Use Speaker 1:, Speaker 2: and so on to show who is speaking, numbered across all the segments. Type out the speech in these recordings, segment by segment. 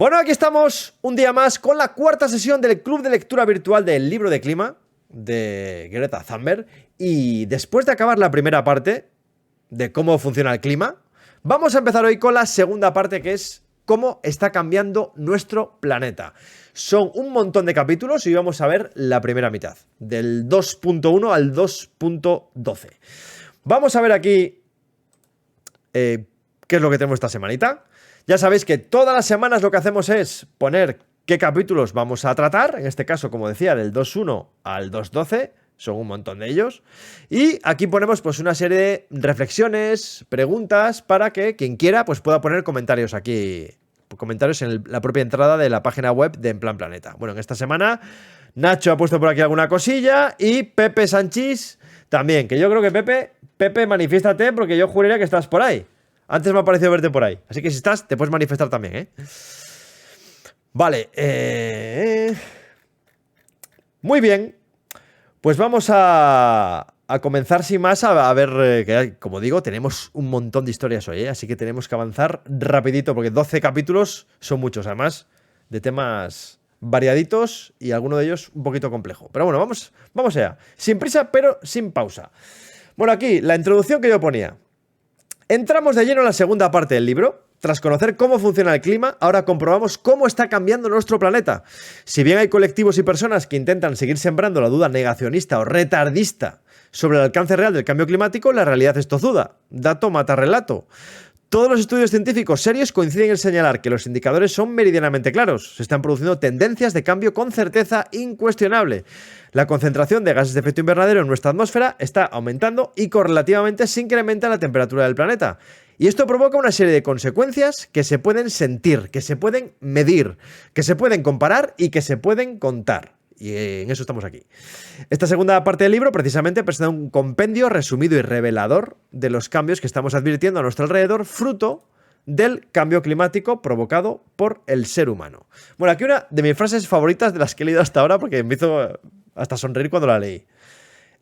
Speaker 1: Bueno, aquí estamos un día más con la cuarta sesión del Club de Lectura Virtual del Libro de Clima de Greta Thunberg. Y después de acabar la primera parte de cómo funciona el clima, vamos a empezar hoy con la segunda parte, que es cómo está cambiando nuestro planeta. Son un montón de capítulos y vamos a ver la primera mitad, del 2.1 al 2.12. Vamos a ver aquí qué es lo que tenemos esta semanita. Ya sabéis que todas las semanas lo que hacemos es poner qué capítulos vamos a tratar. En este caso, como decía, del 2.1 al 2.12. Son un montón de ellos. Y aquí ponemos pues una serie de reflexiones, preguntas, para que quien quiera pues pueda poner comentarios aquí. Comentarios en la propia entrada de la página web de En Plan Planeta. Bueno, en esta semana Nacho ha puesto por aquí alguna cosilla y Pepe Sanchís también. Que yo creo que Pepe, manifiéstate porque yo juraría que estás por ahí. Antes me ha parecido verte por ahí. Así que si estás, te puedes manifestar también, ¿eh? Vale. Muy bien. Pues vamos a comenzar sin más a ver, que como digo, tenemos un montón de historias hoy, ¿eh? Así que tenemos que avanzar rapidito, porque 12 capítulos son muchos, además, de temas variaditos y alguno de ellos un poquito complejo. Pero bueno, vamos allá. Sin prisa, pero sin pausa. Bueno, aquí, la introducción que yo ponía. Entramos de lleno en la segunda parte del libro. Tras conocer cómo funciona el clima, ahora comprobamos cómo está cambiando nuestro planeta. Si bien hay colectivos y personas que intentan seguir sembrando la duda negacionista o retardista sobre el alcance real del cambio climático, la realidad es tozuda. Dato mata relato. Todos los estudios científicos serios coinciden en señalar que los indicadores son meridianamente claros. Se están produciendo tendencias de cambio con certeza incuestionable. La concentración de gases de efecto invernadero en nuestra atmósfera está aumentando y correlativamente se incrementa la temperatura del planeta. Y esto provoca una serie de consecuencias que se pueden sentir, que se pueden medir, que se pueden comparar y que se pueden contar. Y en eso estamos aquí. Esta segunda parte del libro precisamente presenta un compendio resumido y revelador de los cambios que estamos advirtiendo a nuestro alrededor, fruto del cambio climático provocado por el ser humano. Bueno, aquí una de mis frases favoritas de las que he leído hasta ahora, porque me hizo hasta sonreír cuando la leí.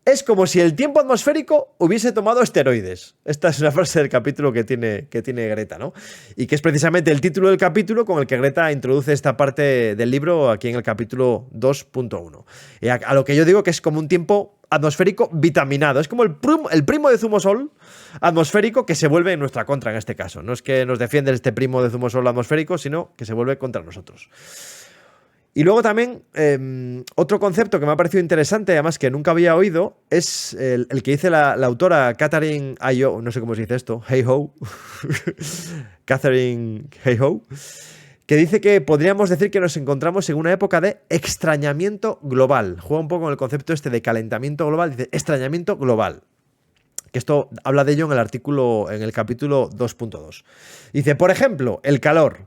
Speaker 1: Es como si el tiempo atmosférico hubiese tomado esteroides. Esta es una frase del capítulo que tiene Greta, ¿no? Y que es precisamente el título del capítulo con el que Greta introduce esta parte del libro aquí en el capítulo 2.1. Y a lo que yo digo que es como un tiempo atmosférico vitaminado. Es como el primo de zumosol atmosférico que se vuelve en nuestra contra en este caso. No es que nos defiende este primo de zumosol atmosférico, sino que se vuelve contra nosotros. Y luego también, otro concepto que me ha parecido interesante, además que nunca había oído, es el que dice la autora Katherine Hayhoe, no sé cómo se dice esto, Hayhoe, Katherine Hayhoe, que dice que podríamos decir que nos encontramos en una época de extrañamiento global. Juega un poco con el concepto este de calentamiento global, dice extrañamiento global. Que esto habla de ello en el capítulo 2.2. Dice, por ejemplo, el calor.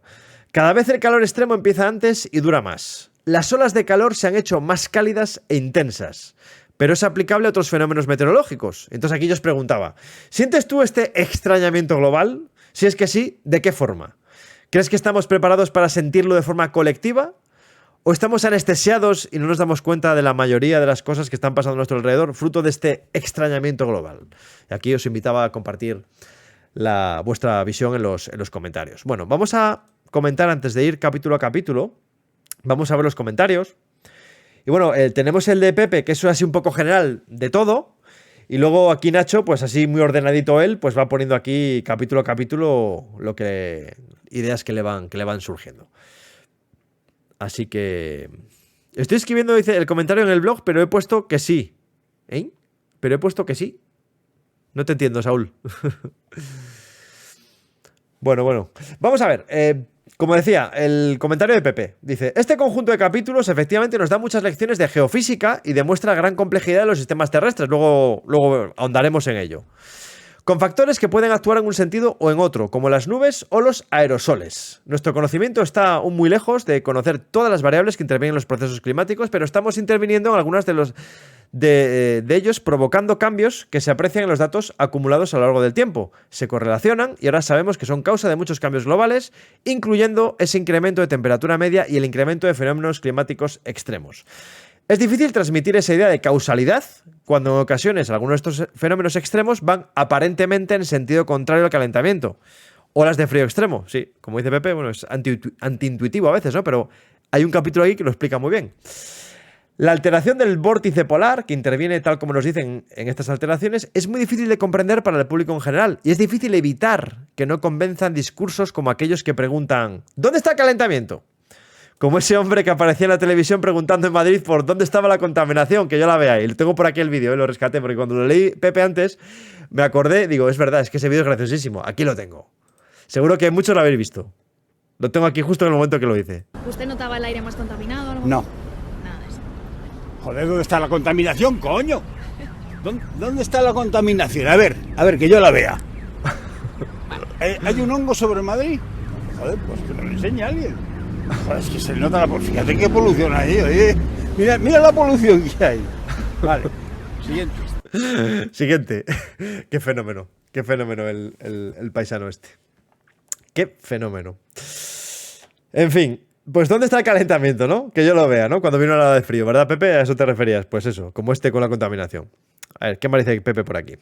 Speaker 1: Cada vez el calor extremo empieza antes y dura más. Las olas de calor se han hecho más cálidas e intensas, pero es aplicable a otros fenómenos meteorológicos. Entonces aquí yo os preguntaba, ¿sientes tú este extrañamiento global? Si es que sí, ¿de qué forma? ¿Crees que estamos preparados para sentirlo de forma colectiva? ¿O estamos anestesiados y no nos damos cuenta de la mayoría de las cosas que están pasando a nuestro alrededor, fruto de este extrañamiento global? Y aquí os invitaba a compartir vuestra visión en los comentarios. Bueno, vamos a comentar antes de ir capítulo a capítulo. Vamos a ver los comentarios. Y bueno, tenemos el de Pepe, que es así un poco general de todo. Y luego aquí Nacho, pues así muy ordenadito él, pues va poniendo aquí capítulo a capítulo ideas que le van surgiendo. Así que estoy escribiendo, dice, el comentario en el blog, pero he puesto que sí. ¿Eh? Pero he puesto que sí. No te entiendo, Saúl. Bueno. Vamos a ver. Como decía, el comentario de Pepe dice: este conjunto de capítulos efectivamente nos da muchas lecciones de geofísica y demuestra gran complejidad de los sistemas terrestres. Luego ahondaremos en ello. Con factores que pueden actuar en un sentido o en otro, como las nubes o los aerosoles. Nuestro conocimiento está aún muy lejos de conocer todas las variables que intervienen en los procesos climáticos, pero estamos interviniendo en algunas de ellos, provocando cambios que se aprecian en los datos acumulados a lo largo del tiempo. Se correlacionan y ahora sabemos que son causa de muchos cambios globales, incluyendo ese incremento de temperatura media y el incremento de fenómenos climáticos extremos. Es difícil transmitir esa idea de causalidad cuando en ocasiones algunos de estos fenómenos extremos van aparentemente en sentido contrario al calentamiento. Olas de frío extremo, sí. Como dice Pepe, bueno, es antiintuitivo a veces, ¿no? Pero hay un capítulo ahí que lo explica muy bien. La alteración del vórtice polar, que interviene tal como nos dicen en estas alteraciones, es muy difícil de comprender para el público en general y es difícil evitar que no convenzan discursos como aquellos que preguntan ¿dónde está el calentamiento? Como ese hombre que aparecía en la televisión preguntando en Madrid por dónde estaba la contaminación, que yo la vea ahí. Tengo por aquí el vídeo, lo rescaté, porque cuando lo leí Pepe antes, me acordé, digo, es verdad, es que ese vídeo es graciosísimo. Aquí lo tengo. Seguro que muchos lo habéis visto. Lo tengo aquí justo en el momento que lo hice.
Speaker 2: ¿Usted notaba el aire más contaminado?
Speaker 3: No.
Speaker 2: Nada de eso.
Speaker 3: Joder, ¿dónde está la contaminación, coño? ¿Dónde está la contaminación? A ver, que yo la vea. ¿Hay un hongo sobre Madrid? Joder, pues que me lo enseñe alguien. Joder, es que se nota fíjate qué polución hay, oye. Mira la polución que hay. Vale,
Speaker 1: Siguiente. Qué fenómeno el paisano este. Qué fenómeno. En fin, pues ¿dónde está el calentamiento, no? Que yo lo vea, ¿no? Cuando vino la hora de frío, ¿verdad, Pepe? A eso te referías. Pues eso, como este con la contaminación. A ver, ¿qué me dice Pepe por aquí?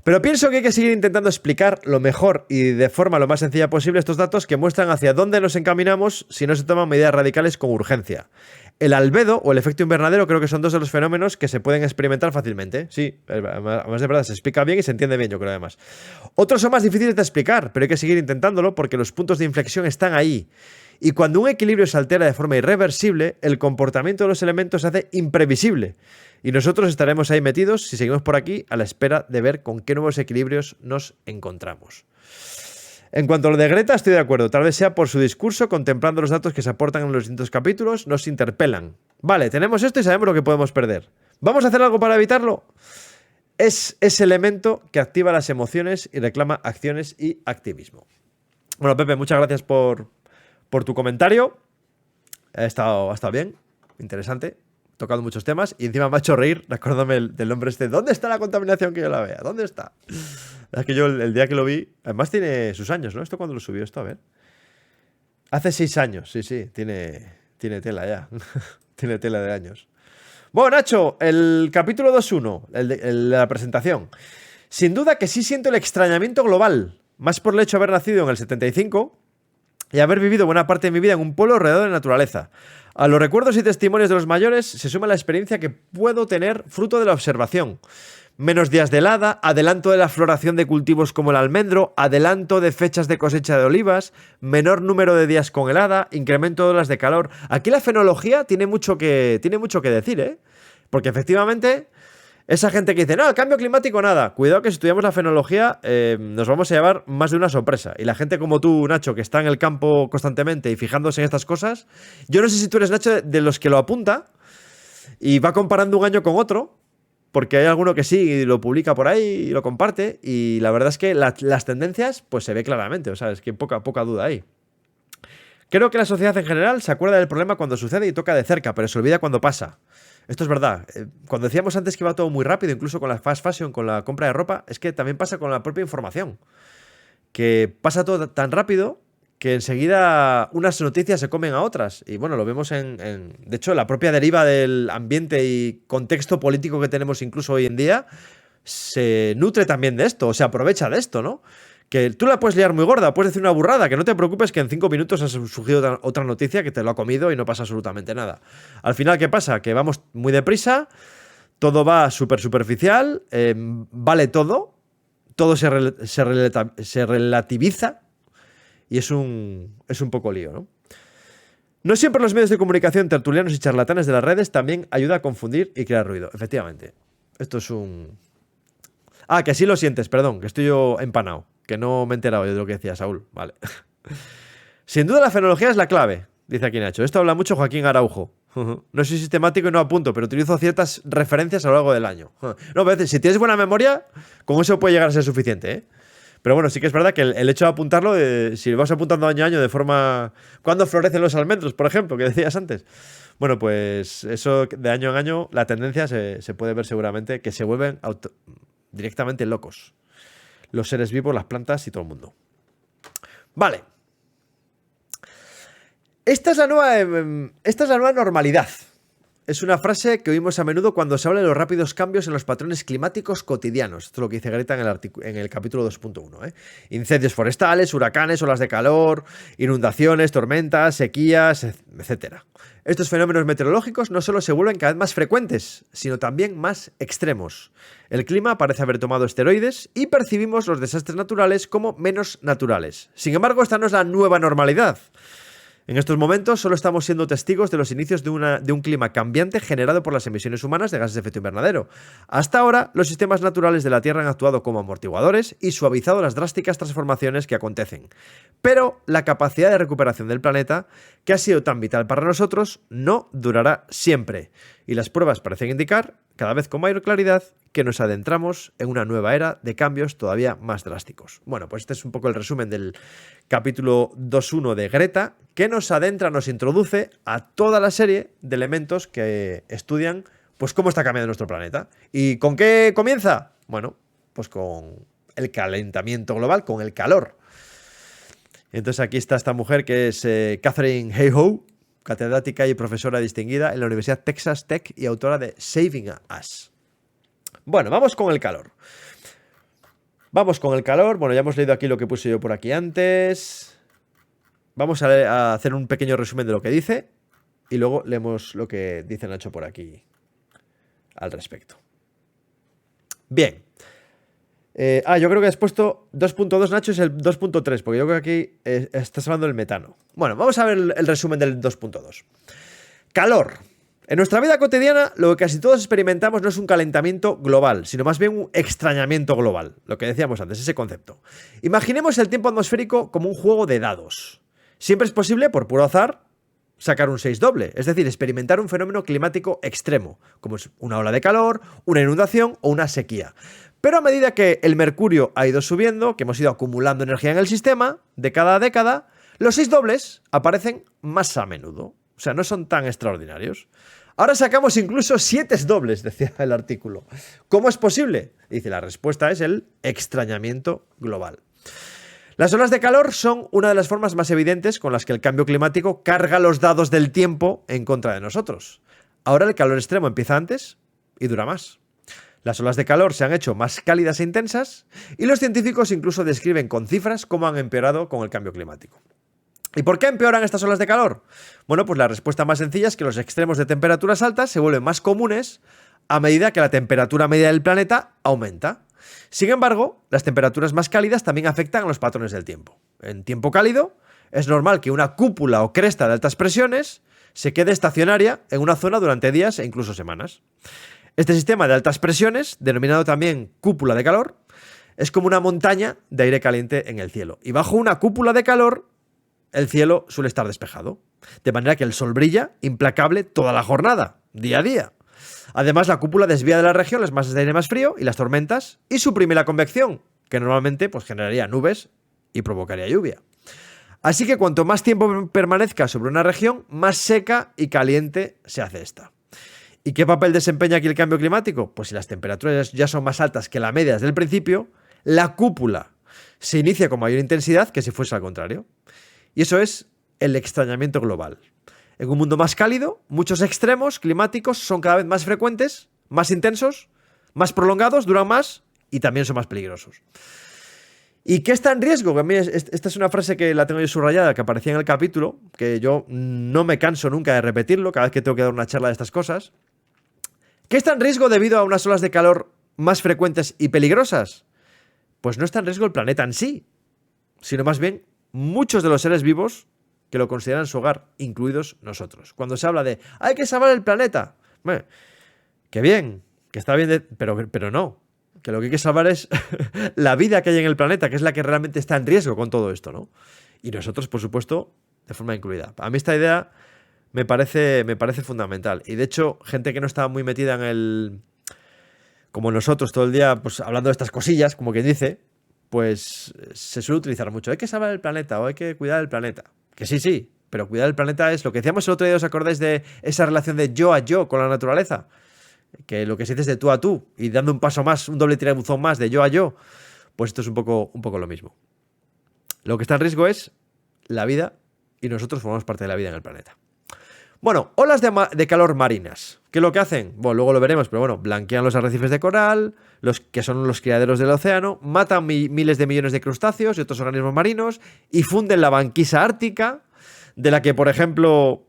Speaker 1: Pero pienso que hay que seguir intentando explicar lo mejor y de forma lo más sencilla posible estos datos que muestran hacia dónde nos encaminamos si no se toman medidas radicales con urgencia. El albedo o el efecto invernadero creo que son dos de los fenómenos que se pueden experimentar fácilmente. Sí, además de verdad se explica bien y se entiende bien, yo creo además. Otros son más difíciles de explicar, pero hay que seguir intentándolo porque los puntos de inflexión están ahí. Y cuando un equilibrio se altera de forma irreversible, el comportamiento de los elementos se hace imprevisible. Y nosotros estaremos ahí metidos, si seguimos por aquí, a la espera de ver con qué nuevos equilibrios nos encontramos. En cuanto a lo de Greta, estoy de acuerdo. Tal vez sea por su discurso, contemplando los datos que se aportan en los distintos capítulos, nos interpelan. Vale, tenemos esto y sabemos lo que podemos perder. ¿Vamos a hacer algo para evitarlo? Es ese elemento que activa las emociones y reclama acciones y activismo. Bueno, Pepe, muchas gracias por tu comentario. Ha estado bien, interesante. Tocado muchos temas y encima me ha hecho reír recordándome del nombre este. ¿Dónde está la contaminación que yo la vea? ¿Dónde está? Es que yo el día que lo vi, además tiene sus años, ¿no? ¿Esto cuándo lo subió esto? A ver. Hace 6 años, sí, tiene tela ya. Tiene tela de años. Bueno, Nacho, el capítulo 2.1, el de la presentación. Sin duda que sí siento el extrañamiento global, más por el hecho de haber nacido en el 75 y haber vivido buena parte de mi vida en un pueblo rodeado de naturaleza. A los recuerdos y testimonios de los mayores se suma la experiencia que puedo tener fruto de la observación. Menos días de helada, adelanto de la floración de cultivos como el almendro, adelanto de fechas de cosecha de olivas, menor número de días con helada, incremento de olas de calor. Aquí la fenología tiene mucho que decir, ¿eh? Porque efectivamente, esa gente que dice, no, el cambio climático nada. Cuidado que si estudiamos la fenología nos vamos a llevar más de una sorpresa. Y la gente como tú, Nacho, que está en el campo constantemente y fijándose en estas cosas, yo no sé si tú eres, Nacho, de los que lo apunta y va comparando un año con otro, porque hay alguno que sí y lo publica por ahí y lo comparte, y la verdad es que las tendencias pues se ve claramente, o sea, es que poca duda hay. Creo que la sociedad en general se acuerda del problema cuando sucede y toca de cerca, pero se olvida cuando pasa. Esto es verdad. Cuando decíamos antes que iba todo muy rápido, incluso con la fast fashion, con la compra de ropa, es que también pasa con la propia información. Que pasa todo tan rápido que enseguida unas noticias se comen a otras. Y bueno, lo vemos de hecho, la propia deriva del ambiente y contexto político que tenemos incluso hoy en día se nutre también de esto, o se aprovecha de esto, ¿no? Que tú la puedes liar muy gorda, puedes decir una burrada, que no te preocupes que en 5 minutos has surgido otra noticia que te lo ha comido y no pasa absolutamente nada. Al final, ¿qué pasa? Que vamos muy deprisa, todo va súper superficial, vale todo se relativiza y es un poco lío, ¿no? No siempre los medios de comunicación tertulianos y charlatanes de las redes también ayuda a confundir y crear ruido. Efectivamente. Esto es un... Ah, que así lo sientes, perdón, que estoy yo empanado. Que no me he enterado yo de lo que decía Saúl. Vale. Sin duda la fenología es la clave, dice aquí Nacho. Esto habla mucho Joaquín Araujo. No soy sistemático y no apunto, pero utilizo ciertas referencias a lo largo del año. No, pero si tienes buena memoria, con eso puede llegar a ser suficiente, ¿eh? Pero bueno, sí que es verdad que el hecho de apuntarlo, si lo vas apuntando año a año de forma... ¿Cuándo florecen los almendros, por ejemplo, que decías antes? Bueno, pues eso de año en año, la tendencia se puede ver seguramente que se vuelven directamente locos. Los seres vivos, las plantas y todo el mundo. Vale. Esta es la nueva normalidad. es una frase que oímos a menudo cuando se habla de los rápidos cambios en los patrones climáticos cotidianos. Esto es lo que dice Greta en el capítulo 2.1. Incendios forestales, huracanes, olas de calor, inundaciones, tormentas, sequías, etc. Estos fenómenos meteorológicos no solo se vuelven cada vez más frecuentes, sino también más extremos. El clima parece haber tomado esteroides y percibimos los desastres naturales como menos naturales. Sin embargo, esta no es la nueva normalidad. En estos momentos solo estamos siendo testigos de los inicios de un clima cambiante generado por las emisiones humanas de gases de efecto invernadero. Hasta ahora, los sistemas naturales de la Tierra han actuado como amortiguadores y suavizado las drásticas transformaciones que acontecen. Pero la capacidad de recuperación del planeta, que ha sido tan vital para nosotros, no durará siempre. Y las pruebas parecen indicar, cada vez con mayor claridad, que nos adentramos en una nueva era de cambios todavía más drásticos. Bueno, pues este es un poco el resumen del capítulo 2.1 de Greta, que nos adentra, nos introduce a toda la serie de elementos que estudian pues cómo está cambiando nuestro planeta. ¿Y con qué comienza? Bueno, pues con el calentamiento global, con el calor. Entonces aquí está esta mujer que es Katherine Hayhoe, catedrática y profesora distinguida en la Universidad Texas Tech y autora de Saving Us. Bueno, vamos con el calor. Bueno, ya hemos leído aquí lo que puse yo por aquí antes. Vamos a hacer un pequeño resumen de lo que dice y luego leemos lo que dice Nacho por aquí al respecto. Bien. Yo creo que has puesto 2.2, Nacho, es el 2.3, porque yo creo que aquí estás hablando del metano. Bueno, vamos a ver el resumen del 2.2. Calor. En nuestra vida cotidiana, lo que casi todos experimentamos no es un calentamiento global, sino más bien un extrañamiento global, lo que decíamos antes, ese concepto. Imaginemos el tiempo atmosférico como un juego de dados. Siempre es posible, por puro azar, sacar un 6 doble, es decir, experimentar un fenómeno climático extremo, como es una ola de calor, una inundación o una sequía. Pero a medida que el mercurio ha ido subiendo, que hemos ido acumulando energía en el sistema, de cada década, los 6 dobles aparecen más a menudo. O sea, no son tan extraordinarios. Ahora sacamos incluso 7 dobles, decía el artículo. ¿Cómo es posible? Dice, la respuesta es el extrañamiento global. Las olas de calor son una de las formas más evidentes con las que el cambio climático carga los dados del tiempo en contra de nosotros. Ahora el calor extremo empieza antes y dura más. Las olas de calor se han hecho más cálidas e intensas y los científicos incluso describen con cifras cómo han empeorado con el cambio climático. ¿Y por qué empeoran estas olas de calor? Bueno, pues la respuesta más sencilla es que los extremos de temperaturas altas se vuelven más comunes a medida que la temperatura media del planeta aumenta. Sin embargo, las temperaturas más cálidas también afectan a los patrones del tiempo. En tiempo cálido, es normal que una cúpula o cresta de altas presiones se quede estacionaria en una zona durante días e incluso semanas. Este sistema de altas presiones, denominado también cúpula de calor, es como una montaña de aire caliente en el cielo. Y bajo una cúpula de calor, el cielo suele estar despejado, de manera que el sol brilla implacable toda la jornada, día a día. Además, la cúpula desvía de la región las masas de aire más frío y las tormentas y suprime la convección, que normalmente pues, generaría nubes y provocaría lluvia. Así que cuanto más tiempo permanezca sobre una región, más seca y caliente se hace esta. ¿Y qué papel desempeña aquí el cambio climático? Pues si las temperaturas ya son más altas que la media desde el principio, la cúpula se inicia con mayor intensidad que si fuese al contrario. Y eso es el extrañamiento global. En un mundo más cálido, muchos extremos climáticos son cada vez más frecuentes, más intensos, más prolongados, duran más y también son más peligrosos. ¿Y qué está en riesgo? Que a mí esta es una frase que la tengo yo subrayada, que aparecía en el capítulo, que yo no me canso nunca de repetirlo cada vez que tengo que dar una charla de estas cosas. ¿Qué está en riesgo debido a unas olas de calor más frecuentes y peligrosas? Pues no está en riesgo el planeta en sí, sino más bien muchos de los seres vivos que lo consideran su hogar, incluidos nosotros. Cuando se habla de hay que salvar el planeta, bueno, que bien, que está bien, pero no, que lo que hay que salvar es la vida que hay en el planeta, que es la que realmente está en riesgo con todo esto, ¿no? Y nosotros, por supuesto, de forma incluida. A mí esta idea me parece fundamental. Y de hecho, gente que no estaba muy metida en el... como nosotros todo el día, pues hablando de estas cosillas, como quien dice, pues se suele utilizar mucho. Hay que salvar el planeta o hay que cuidar el planeta. Que sí, pero cuidar el planeta es lo que decíamos el otro día, ¿os acordáis de esa relación de yo a yo con la naturaleza? Que lo que se dice es de tú a tú y dando un paso más, un doble tirabuzón más de yo a yo, pues esto es un poco lo mismo. Lo que está en riesgo es la vida y nosotros formamos parte de la vida en el planeta. Bueno, olas de calor marinas. ¿Qué es lo que hacen? Bueno, luego lo veremos, pero bueno, blanquean los arrecifes de coral, los que son los criaderos del océano, matan miles de millones de crustáceos y otros organismos marinos y funden la banquisa ártica, de la que, por ejemplo,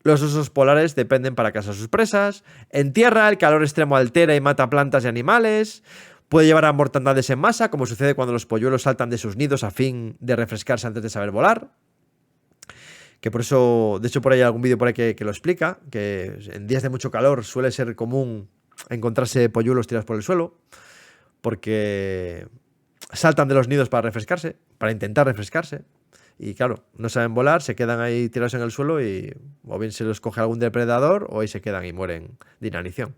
Speaker 1: los osos polares dependen para cazar sus presas. En tierra, el calor extremo altera y mata plantas y animales. Puede llevar a mortandades en masa, como sucede cuando los polluelos saltan de sus nidos a fin de refrescarse antes de saber volar. Que por eso, de hecho, por ahí hay algún vídeo por ahí que lo explica, que en días de mucho calor suele ser común encontrarse polluelos tirados por el suelo, porque saltan de los nidos para refrescarse, para intentar refrescarse. Y claro, no saben volar, se quedan ahí tirados en el suelo y o bien se los coge algún depredador o ahí se quedan y mueren de inanición.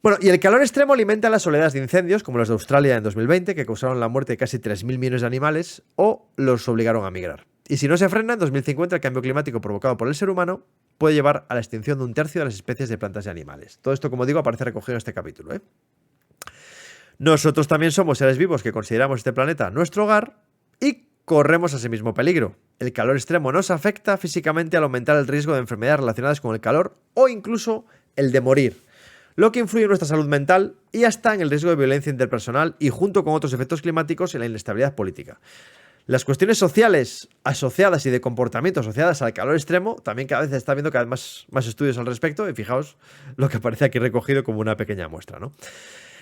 Speaker 1: Bueno, y el calor extremo alimenta las oleadas de incendios, como los de Australia en 2020, que causaron la muerte de casi 3.000 millones de animales o los obligaron a migrar. Y si no se frena, en 2050 el cambio climático provocado por el ser humano puede llevar a la extinción de un tercio de las especies de plantas y animales. Todo esto, como digo, aparece recogido en este capítulo, ¿eh? Nosotros también somos seres vivos que consideramos este planeta nuestro hogar y corremos ese mismo peligro. El calor extremo nos afecta físicamente al aumentar el riesgo de enfermedades relacionadas con el calor o incluso el de morir, lo que influye en nuestra salud mental y hasta en el riesgo de violencia interpersonal y junto con otros efectos climáticos en la inestabilidad política. Las cuestiones sociales asociadas y de comportamiento asociadas al calor extremo también cada vez se está viendo cada vez más estudios al respecto y fijaos lo que aparece aquí recogido como una pequeña muestra, ¿no?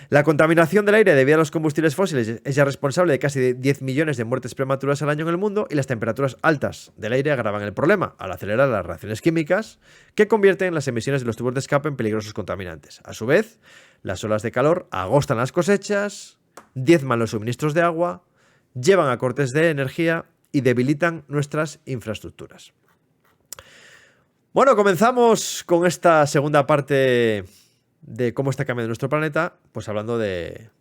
Speaker 1: La contaminación del aire debido a los combustibles fósiles es ya responsable de casi 10 millones de muertes prematuras al año en el mundo y las temperaturas altas del aire agravan el problema al acelerar las reacciones químicas que convierten las emisiones de los tubos de escape en peligrosos contaminantes. A su vez, las olas de calor agostan las cosechas, diezman los suministros de agua, llevan a cortes de energía y debilitan nuestras infraestructuras. Bueno, comenzamos con esta segunda parte de cómo está cambiando nuestro planeta, pues hablando de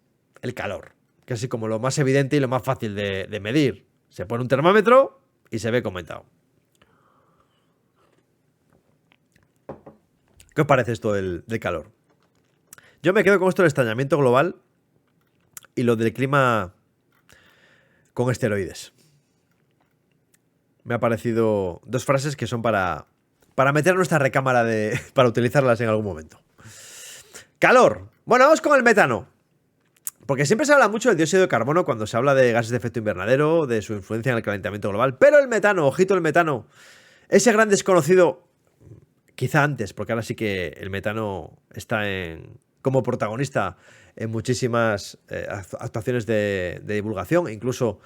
Speaker 1: el calor, que es así como lo más evidente y lo más fácil de medir. Se pone un termómetro y se ve comentado. ¿Qué os parece esto del calor? Yo me quedo con esto del estancamiento global y lo del clima con esteroides. Me ha parecido dos frases que son para meter en nuestra recámara para utilizarlas en algún momento. Calor. Bueno, vamos con el metano. Porque siempre se habla mucho del dióxido de carbono cuando se habla de gases de efecto invernadero, de su influencia en el calentamiento global. Pero el metano, ojito el metano, ese gran desconocido, quizá antes, porque ahora sí que el metano está como protagonista en muchísimas actuaciones de divulgación. Incluso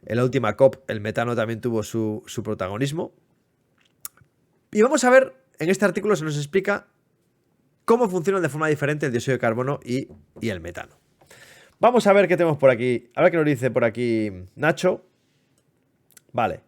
Speaker 1: en la última COP el metano también tuvo su protagonismo. Y vamos a ver, en este artículo se nos explica cómo funcionan de forma diferente el dióxido de carbono y el metano. Vamos a ver qué tenemos por aquí. A ver qué nos dice por aquí Nacho. Vale.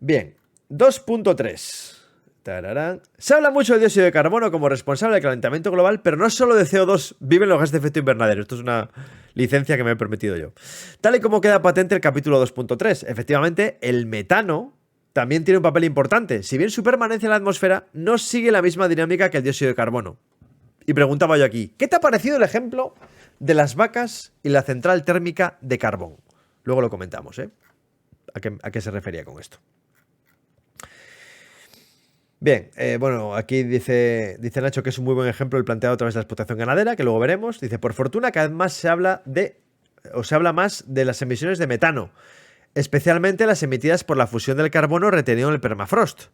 Speaker 1: Bien. 2.3. Tararán. Se habla mucho del dióxido de carbono como responsable del calentamiento global, pero no solo de CO2 viven los gases de efecto invernadero. Esto es una licencia que me he permitido yo. Tal y como queda patente el capítulo 2.3. Efectivamente, el metano también tiene un papel importante. Si bien su permanencia en la atmósfera no sigue la misma dinámica que el dióxido de carbono. Y preguntaba yo aquí, ¿qué te ha parecido el ejemplo de las vacas y la central térmica de carbón? Luego lo comentamos, ¿eh? ¿A qué se refería con esto? Bien, bueno, aquí dice Nacho que es un muy buen ejemplo el planteado a través de la explotación ganadera, que luego veremos. Dice, por fortuna cada vez más se habla más de las emisiones de metano, especialmente las emitidas por la fusión del carbono retenido en el permafrost.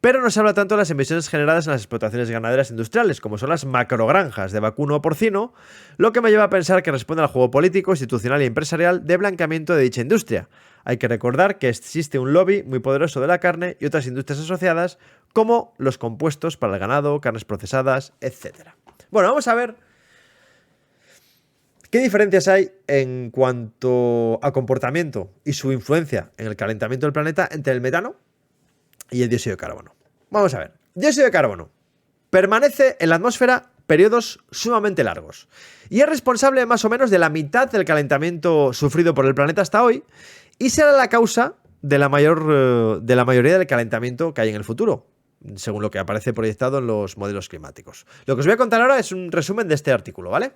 Speaker 1: Pero no se habla tanto de las emisiones generadas en las explotaciones ganaderas industriales, como son las macrogranjas de vacuno o porcino, lo que me lleva a pensar que responde al juego político, institucional y empresarial de blanqueamiento de dicha industria. Hay que recordar que existe un lobby muy poderoso de la carne y otras industrias asociadas, como los compuestos para el ganado, carnes procesadas, etc. Bueno, vamos a ver qué diferencias hay en cuanto a comportamiento y su influencia en el calentamiento del planeta entre el metano y el dióxido de carbono. Vamos a ver. Dióxido de carbono permanece en la atmósfera periodos sumamente largos y es responsable más o menos de la mitad del calentamiento sufrido por el planeta hasta hoy y será la causa de la mayoría del calentamiento que hay en el futuro, según lo que aparece proyectado en los modelos climáticos. Lo que os voy a contar ahora es un resumen de este artículo, ¿vale?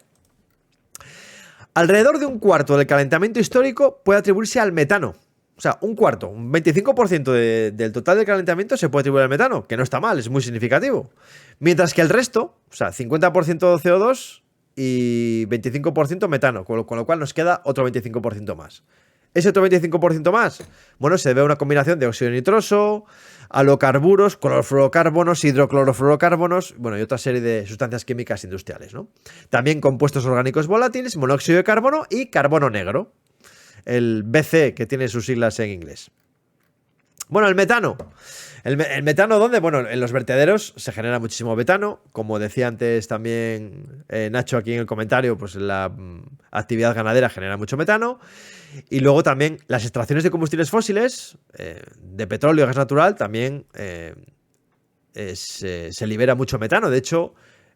Speaker 1: Alrededor de un cuarto del calentamiento histórico puede atribuirse al metano, O sea, un cuarto, un 25% del total del calentamiento se puede atribuir al metano, que no está mal, es muy significativo. Mientras que el resto, o sea, 50% CO2 y 25% metano, con lo cual nos queda otro 25% más. Ese otro 25% más, bueno, se debe a una combinación de óxido nitroso, halocarburos, clorofluorocarbonos, hidroclorofluorocarbonos, bueno, y otra serie de sustancias químicas industriales, ¿no? También compuestos orgánicos volátiles, monóxido de carbono y carbono negro. El BC, que tiene sus siglas en inglés. Bueno, el metano. ¿El metano dónde? Bueno, en los vertederos se genera muchísimo metano. Como decía antes también Nacho aquí en el comentario, pues la actividad ganadera genera mucho metano. Y luego también las extracciones de combustibles fósiles, de petróleo y gas natural, también se libera mucho metano. De hecho,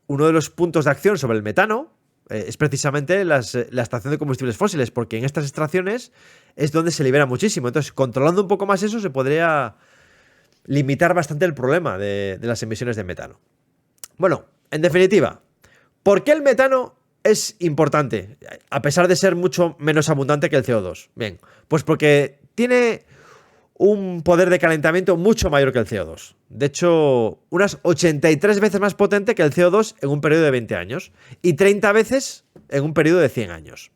Speaker 1: uno de los puntos de acción sobre el metano es precisamente la extracción de combustibles fósiles, porque en estas extracciones es donde se libera muchísimo. Entonces, controlando un poco más eso, se podría limitar bastante el problema de las emisiones de metano. Bueno, en definitiva, ¿por qué el metano es importante, a pesar de ser mucho menos abundante que el CO2? Bien, pues porque tiene un poder de calentamiento mucho mayor que el CO2. De hecho, unas 83 veces más potente que el CO2 en un periodo de 20 años y 30 veces en un periodo de 100 años.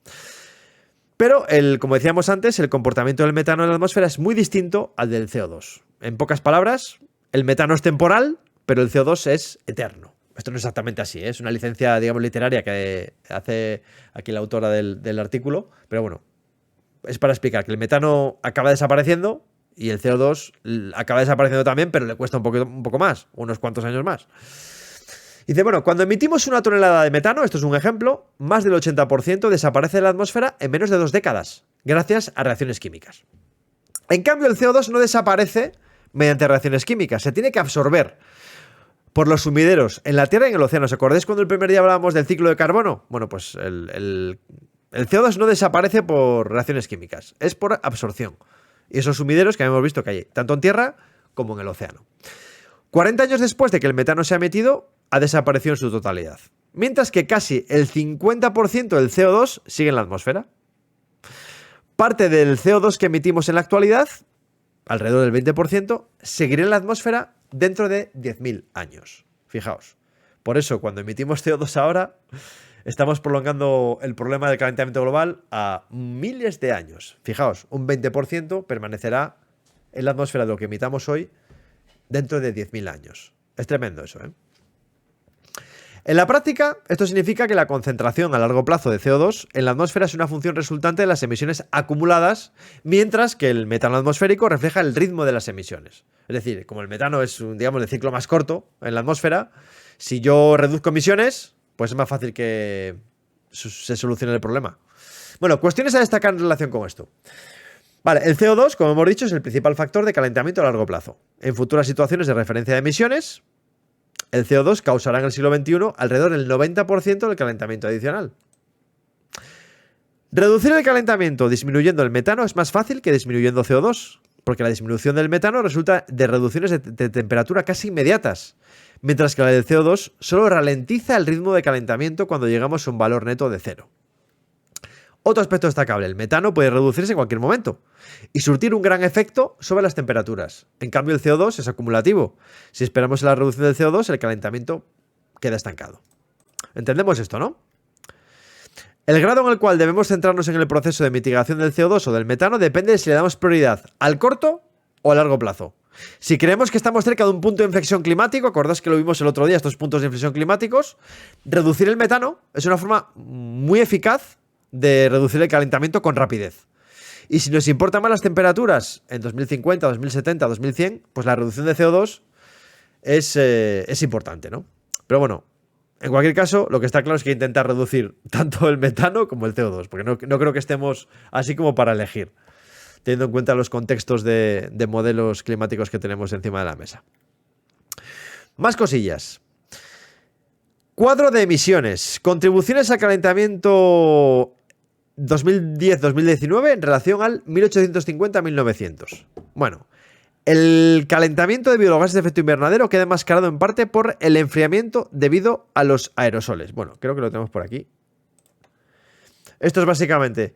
Speaker 1: Pero, como decíamos antes, el comportamiento del metano en la atmósfera es muy distinto al del CO2. En pocas palabras, el metano es temporal, pero el CO2 es eterno. Esto no es exactamente así, ¿eh? Es una licencia, digamos, literaria que hace aquí la autora del artículo, pero bueno, es para explicar que el metano acaba desapareciendo y el CO2 acaba desapareciendo también, pero le cuesta un poco más, unos cuantos años más. Dice, bueno, cuando emitimos una tonelada de metano, esto es un ejemplo, más del 80% desaparece de la atmósfera en menos de 2 décadas, gracias a reacciones químicas. En cambio, el CO2 no desaparece mediante reacciones químicas, se tiene que absorber por los sumideros en la Tierra y en el océano. ¿Os acordáis cuando el primer día hablábamos del ciclo de carbono? Bueno, pues el CO2 no desaparece por reacciones químicas, es por absorción. Y esos sumideros que hemos visto que hay tanto en tierra como en el océano. 40 años después de que el metano se ha emitido, ha desaparecido en su totalidad. Mientras que casi el 50% del CO2 sigue en la atmósfera. Parte del CO2 que emitimos en la actualidad, alrededor del 20%, seguirá en la atmósfera dentro de 10.000 años. Fijaos. Por eso, cuando emitimos CO2 ahora, estamos prolongando el problema del calentamiento global a miles de años. Fijaos, un 20% permanecerá en la atmósfera de lo que emitamos hoy dentro de 10.000 años. Es tremendo eso, ¿eh? En la práctica, esto significa que la concentración a largo plazo de CO2 en la atmósfera es una función resultante de las emisiones acumuladas, mientras que el metano atmosférico refleja el ritmo de las emisiones. Es decir, como el metano es, digamos, de ciclo más corto en la atmósfera, si yo reduzco emisiones, pues es más fácil que se solucione el problema. Bueno, cuestiones a destacar en relación con esto. Vale, el CO2, como hemos dicho, es el principal factor de calentamiento a largo plazo. En futuras situaciones de referencia de emisiones, el CO2 causará en el siglo XXI alrededor del 90% del calentamiento adicional. Reducir el calentamiento disminuyendo el metano es más fácil que disminuyendo CO2, porque la disminución del metano resulta de reducciones de temperatura casi inmediatas, mientras que la del CO2 solo ralentiza el ritmo de calentamiento cuando llegamos a un valor neto de 0. Otro aspecto destacable, el metano puede reducirse en cualquier momento y surtir un gran efecto sobre las temperaturas. En cambio, el CO2 es acumulativo. Si esperamos la reducción del CO2, el calentamiento queda estancado. ¿Entendemos esto, no? El grado en el cual debemos centrarnos en el proceso de mitigación del CO2 o del metano depende de si le damos prioridad al corto o a largo plazo. Si creemos que estamos cerca de un punto de inflexión climático, acordáis que lo vimos el otro día, estos puntos de inflexión climáticos, reducir el metano es una forma muy eficaz de reducir el calentamiento con rapidez. Y si nos importan más las temperaturas en 2050, 2070, 2100, pues la reducción de CO2 es importante, ¿no? Pero bueno, en cualquier caso, lo que está claro es que intentar reducir tanto el metano como el CO2, porque no creo que estemos así como para elegir, teniendo en cuenta los contextos de modelos climáticos que tenemos encima de la mesa. Más cosillas. Cuadro de emisiones. Contribuciones al calentamiento 2010-2019 en relación al 1850-1900. Bueno, el calentamiento debido a los gases de efecto invernadero queda enmascarado en parte por el enfriamiento debido a los aerosoles. Bueno, creo que lo tenemos por aquí. Esto es básicamente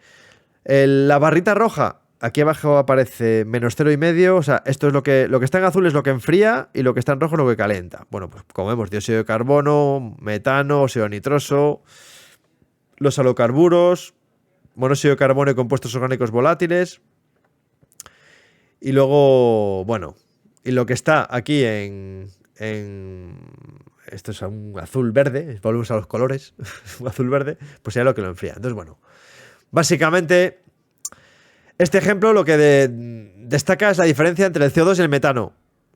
Speaker 1: la barrita roja, aquí abajo aparece menos 0,5. O sea, esto es lo que está en azul es lo que enfría y lo que está en rojo es lo que calienta. Bueno, pues como vemos, dióxido de carbono, metano, óxido nitroso, los halocarburos, monóxido de carbono y compuestos orgánicos volátiles. Y luego, bueno, y lo que está aquí esto es un azul-verde, volvemos a los colores, un azul-verde, pues sería lo que lo enfría. Entonces, bueno, básicamente, este ejemplo lo que destaca es la diferencia entre el CO2 y el metano.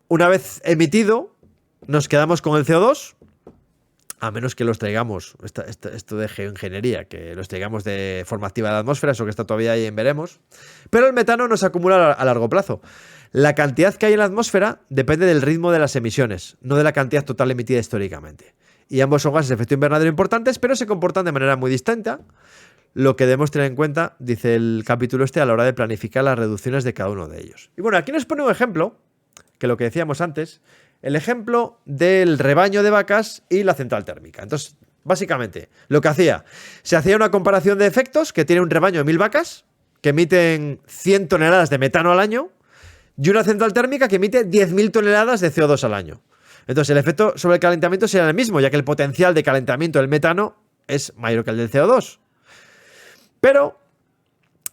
Speaker 1: Una vez emitido, nos quedamos con el CO2, a menos que los traigamos, esto de geoingeniería, que los traigamos de forma activa de la atmósfera, eso que está todavía ahí en veremos. Pero el metano no se acumula a largo plazo. La cantidad que hay en la atmósfera depende del ritmo de las emisiones, no de la cantidad total emitida históricamente. Y ambos son gases de efecto invernadero importantes, pero se comportan de manera muy distinta, lo que debemos tener en cuenta, dice el capítulo este, a la hora de planificar las reducciones de cada uno de ellos. Y bueno, aquí nos pone un ejemplo, que lo que decíamos antes, el ejemplo del rebaño de vacas y la central térmica. Entonces, básicamente, lo que se hacía una comparación de efectos, que tiene un rebaño de 1000 vacas, que emiten 100 toneladas de metano al año, y una central térmica que emite 10.000 toneladas de CO2 al año. Entonces, el efecto sobre el calentamiento será el mismo, ya que el potencial de calentamiento del metano es mayor que el del CO2. Pero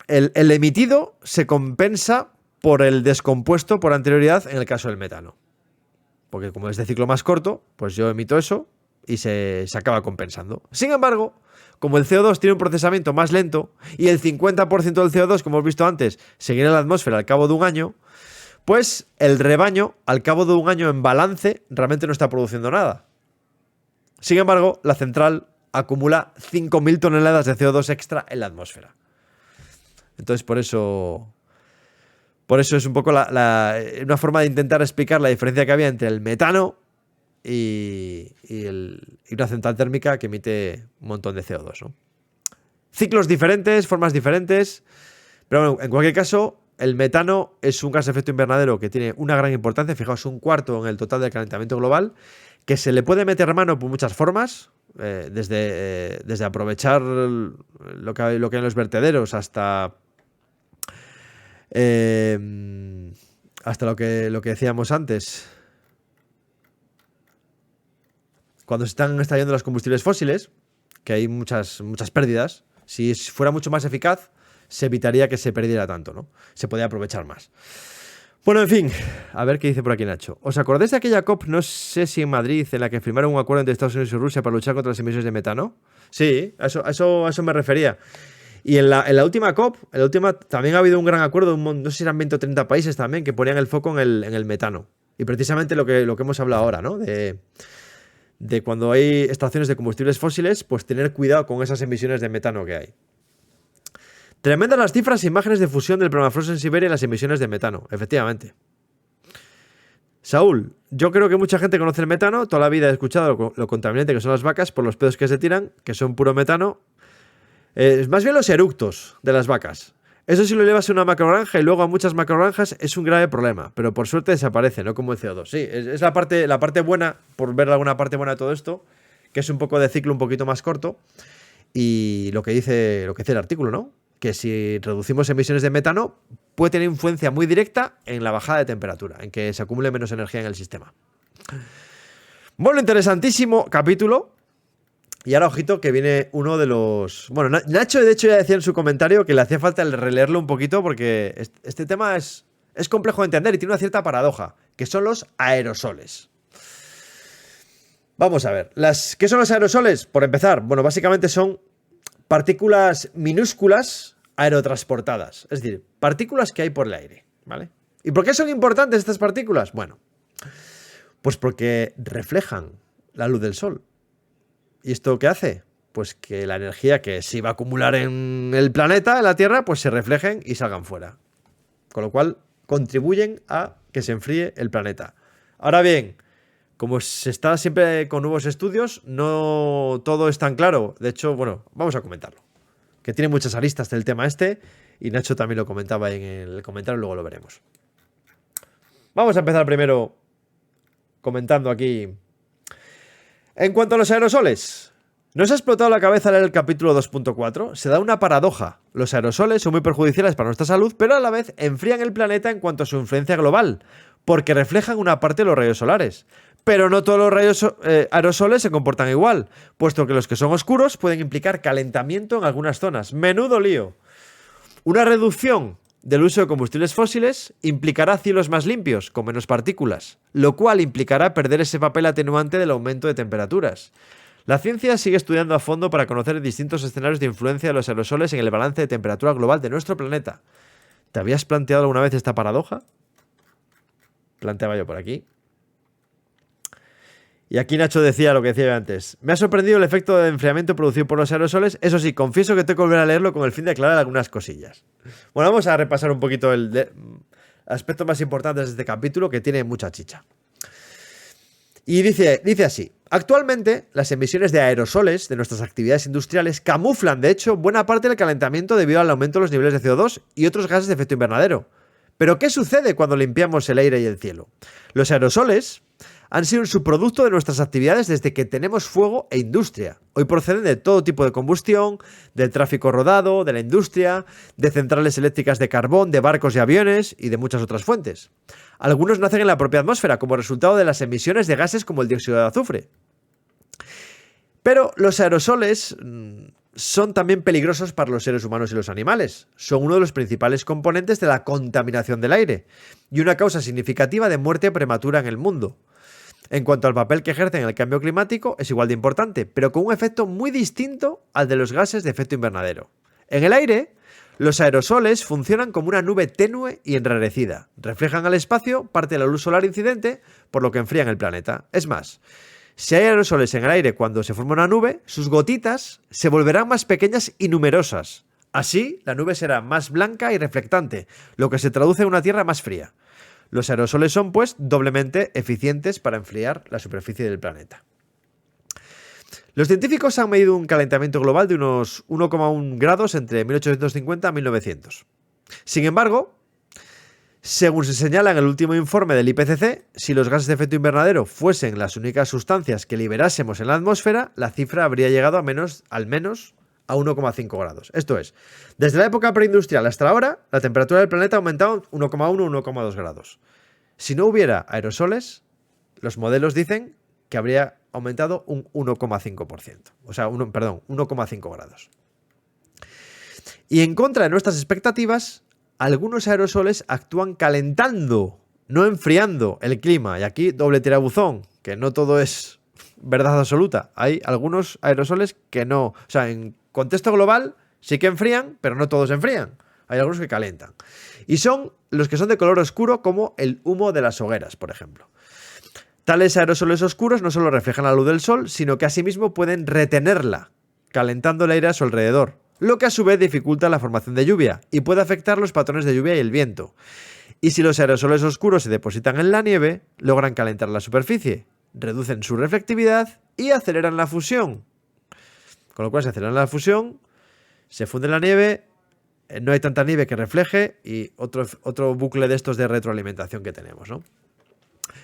Speaker 1: el emitido se compensa por el descompuesto por anterioridad en el caso del metano. Porque como es de ciclo más corto, pues yo emito eso y se acaba compensando. Sin embargo, como el CO2 tiene un procesamiento más lento y el 50% del CO2, como hemos visto antes, seguirá en la atmósfera al cabo de un año, pues el rebaño, al cabo de un año en balance, realmente no está produciendo nada. Sin embargo, la central acumula 5.000 toneladas de CO2 extra en la atmósfera. Entonces, por eso es un poco una forma de intentar explicar la diferencia que había entre el metano y una central térmica que emite un montón de CO2, ¿no? Ciclos diferentes, formas diferentes, pero bueno, en cualquier caso, el metano es un gas de efecto invernadero que tiene una gran importancia, fijaos, 1/4 en el total del calentamiento global, que se le puede meter mano por muchas formas, desde aprovechar lo que hay en los vertederos hasta lo que decíamos antes, cuando se están extrayendo los combustibles fósiles, que hay muchas pérdidas. Si fuera mucho más eficaz, se evitaría que se perdiera tanto, ¿no? Se podría aprovechar más. Bueno, en fin, a ver qué dice por aquí Nacho. ¿Os acordáis de aquella COP, no sé si en Madrid, en la que firmaron un acuerdo entre Estados Unidos y Rusia para luchar contra las emisiones de metano? Sí, a eso me refería. Y en la última COP, también ha habido un gran acuerdo, no sé si eran 20 o 30 países también, que ponían el foco en el metano. Y precisamente lo que hemos hablado ahora, ¿no? De cuando hay estaciones de combustibles fósiles, pues tener cuidado con esas emisiones de metano que hay. Tremendas las cifras e imágenes de fusión del permafrost en Siberia y las emisiones de metano, efectivamente. Saúl, yo creo que mucha gente conoce el metano, toda la vida he escuchado lo contaminante que son las vacas por los pedos que se tiran, que son puro metano. Más bien los eructos de las vacas. Eso si lo llevas a una macrogranja y luego a muchas macrogranjas es un grave problema, pero por suerte desaparece, no como el CO2. Sí, es la parte buena, por ver alguna parte buena de todo esto, que es un poco de ciclo un poquito más corto, y lo que dice el artículo, ¿no? Que si reducimos emisiones de metano puede tener influencia muy directa en la bajada de temperatura, en que se acumule menos energía en el sistema. Bueno, interesantísimo capítulo. Y ahora, ojito, que viene uno de los... Bueno, Nacho, de hecho, ya decía en su comentario que le hacía falta el releerlo un poquito porque este tema es complejo de entender y tiene una cierta paradoja, que son los aerosoles. Vamos a ver. ¿Qué son los aerosoles? Por empezar, bueno, básicamente son partículas minúsculas aerotransportadas. Es decir, partículas que hay por el aire, ¿vale? ¿Y por qué son importantes estas partículas? Bueno, pues porque reflejan la luz del sol. ¿Y esto qué hace? Pues que la energía que se iba a acumular en el planeta, en la Tierra, pues se reflejen y salgan fuera. Con lo cual, contribuyen a que se enfríe el planeta. Ahora bien, como se está siempre con nuevos estudios, no todo es tan claro. De hecho, bueno, vamos a comentarlo. Que tiene muchas aristas del tema este, y Nacho también lo comentaba en el comentario, luego lo veremos. Vamos a empezar primero comentando aquí. En cuanto a los aerosoles, ¿No os ha explotado la cabeza leer el capítulo 2.4? Se da una paradoja. Los aerosoles son muy perjudiciales para nuestra salud, pero a la vez enfrían el planeta en cuanto a su influencia global, porque reflejan una parte de los rayos solares. Pero no todos los aerosoles se comportan igual, puesto que los que son oscuros pueden implicar calentamiento en algunas zonas. ¡Menudo lío! Una reducción del uso de combustibles fósiles implicará cielos más limpios, con menos partículas, lo cual implicará perder ese papel atenuante del aumento de temperaturas. La ciencia sigue estudiando a fondo para conocer distintos escenarios de influencia de los aerosoles en el balance de temperatura global de nuestro planeta. ¿Te habías planteado alguna vez esta paradoja? Planteaba yo por aquí. Y aquí Nacho decía lo que decía yo antes. Me ha sorprendido el efecto de enfriamiento producido por los aerosoles. Eso sí, confieso que tengo que volver a leerlo con el fin de aclarar algunas cosillas. Bueno, vamos a repasar un poquito el aspecto más importante de este capítulo, que tiene mucha chicha. Y dice así. Actualmente, las emisiones de aerosoles de nuestras actividades industriales camuflan, de hecho, buena parte del calentamiento debido al aumento de los niveles de CO2 y otros gases de efecto invernadero. Pero, ¿qué sucede cuando limpiamos el aire y el cielo? Los aerosoles han sido un subproducto de nuestras actividades desde que tenemos fuego e industria. Hoy proceden de todo tipo de combustión, del tráfico rodado, de la industria, de centrales eléctricas de carbón, de barcos y aviones y de muchas otras fuentes. Algunos nacen en la propia atmósfera como resultado de las emisiones de gases como el dióxido de azufre. Pero los aerosoles son también peligrosos para los seres humanos y los animales. Son uno de los principales componentes de la contaminación del aire y una causa significativa de muerte prematura en el mundo. En cuanto al papel que ejercen en el cambio climático, es igual de importante, pero con un efecto muy distinto al de los gases de efecto invernadero. En el aire, los aerosoles funcionan como una nube tenue y enrarecida. Reflejan al espacio parte de la luz solar incidente, por lo que enfrían el planeta. Es más, si hay aerosoles en el aire cuando se forma una nube, sus gotitas se volverán más pequeñas y numerosas. Así, la nube será más blanca y reflectante, lo que se traduce en una Tierra más fría. Los aerosoles son, pues, doblemente eficientes para enfriar la superficie del planeta. Los científicos han medido un calentamiento global de unos 1,1 grados entre 1850 y 1900. Sin embargo, según se señala en el último informe del IPCC, si los gases de efecto invernadero fuesen las únicas sustancias que liberásemos en la atmósfera, la cifra habría llegado al menos a 1,5 grados. Esto es, desde la época preindustrial hasta ahora, la temperatura del planeta ha aumentado 1,1-1,2 grados. Si no hubiera aerosoles, los modelos dicen que habría aumentado un 1,5%. O sea, 1,5 grados. Y en contra de nuestras expectativas, algunos aerosoles actúan calentando, no enfriando el clima. Y aquí doble tirabuzón, que no todo es verdad absoluta. Hay algunos aerosoles que no. O sea, en contexto global sí que enfrían, pero no todos enfrían. Hay algunos que calentan. Y son los que son de color oscuro, como el humo de las hogueras, por ejemplo. Tales aerosoles oscuros no solo reflejan la luz del sol, sino que asimismo pueden retenerla, calentando el aire a su alrededor, lo que a su vez dificulta la formación de lluvia y puede afectar los patrones de lluvia y el viento. Y si los aerosoles oscuros se depositan en la nieve, logran calentar la superficie, reducen su reflectividad y aceleran la fusión. Con lo cual se acelera la fusión, se funde la nieve, no hay tanta nieve que refleje y otro bucle de estos de retroalimentación que tenemos, ¿no?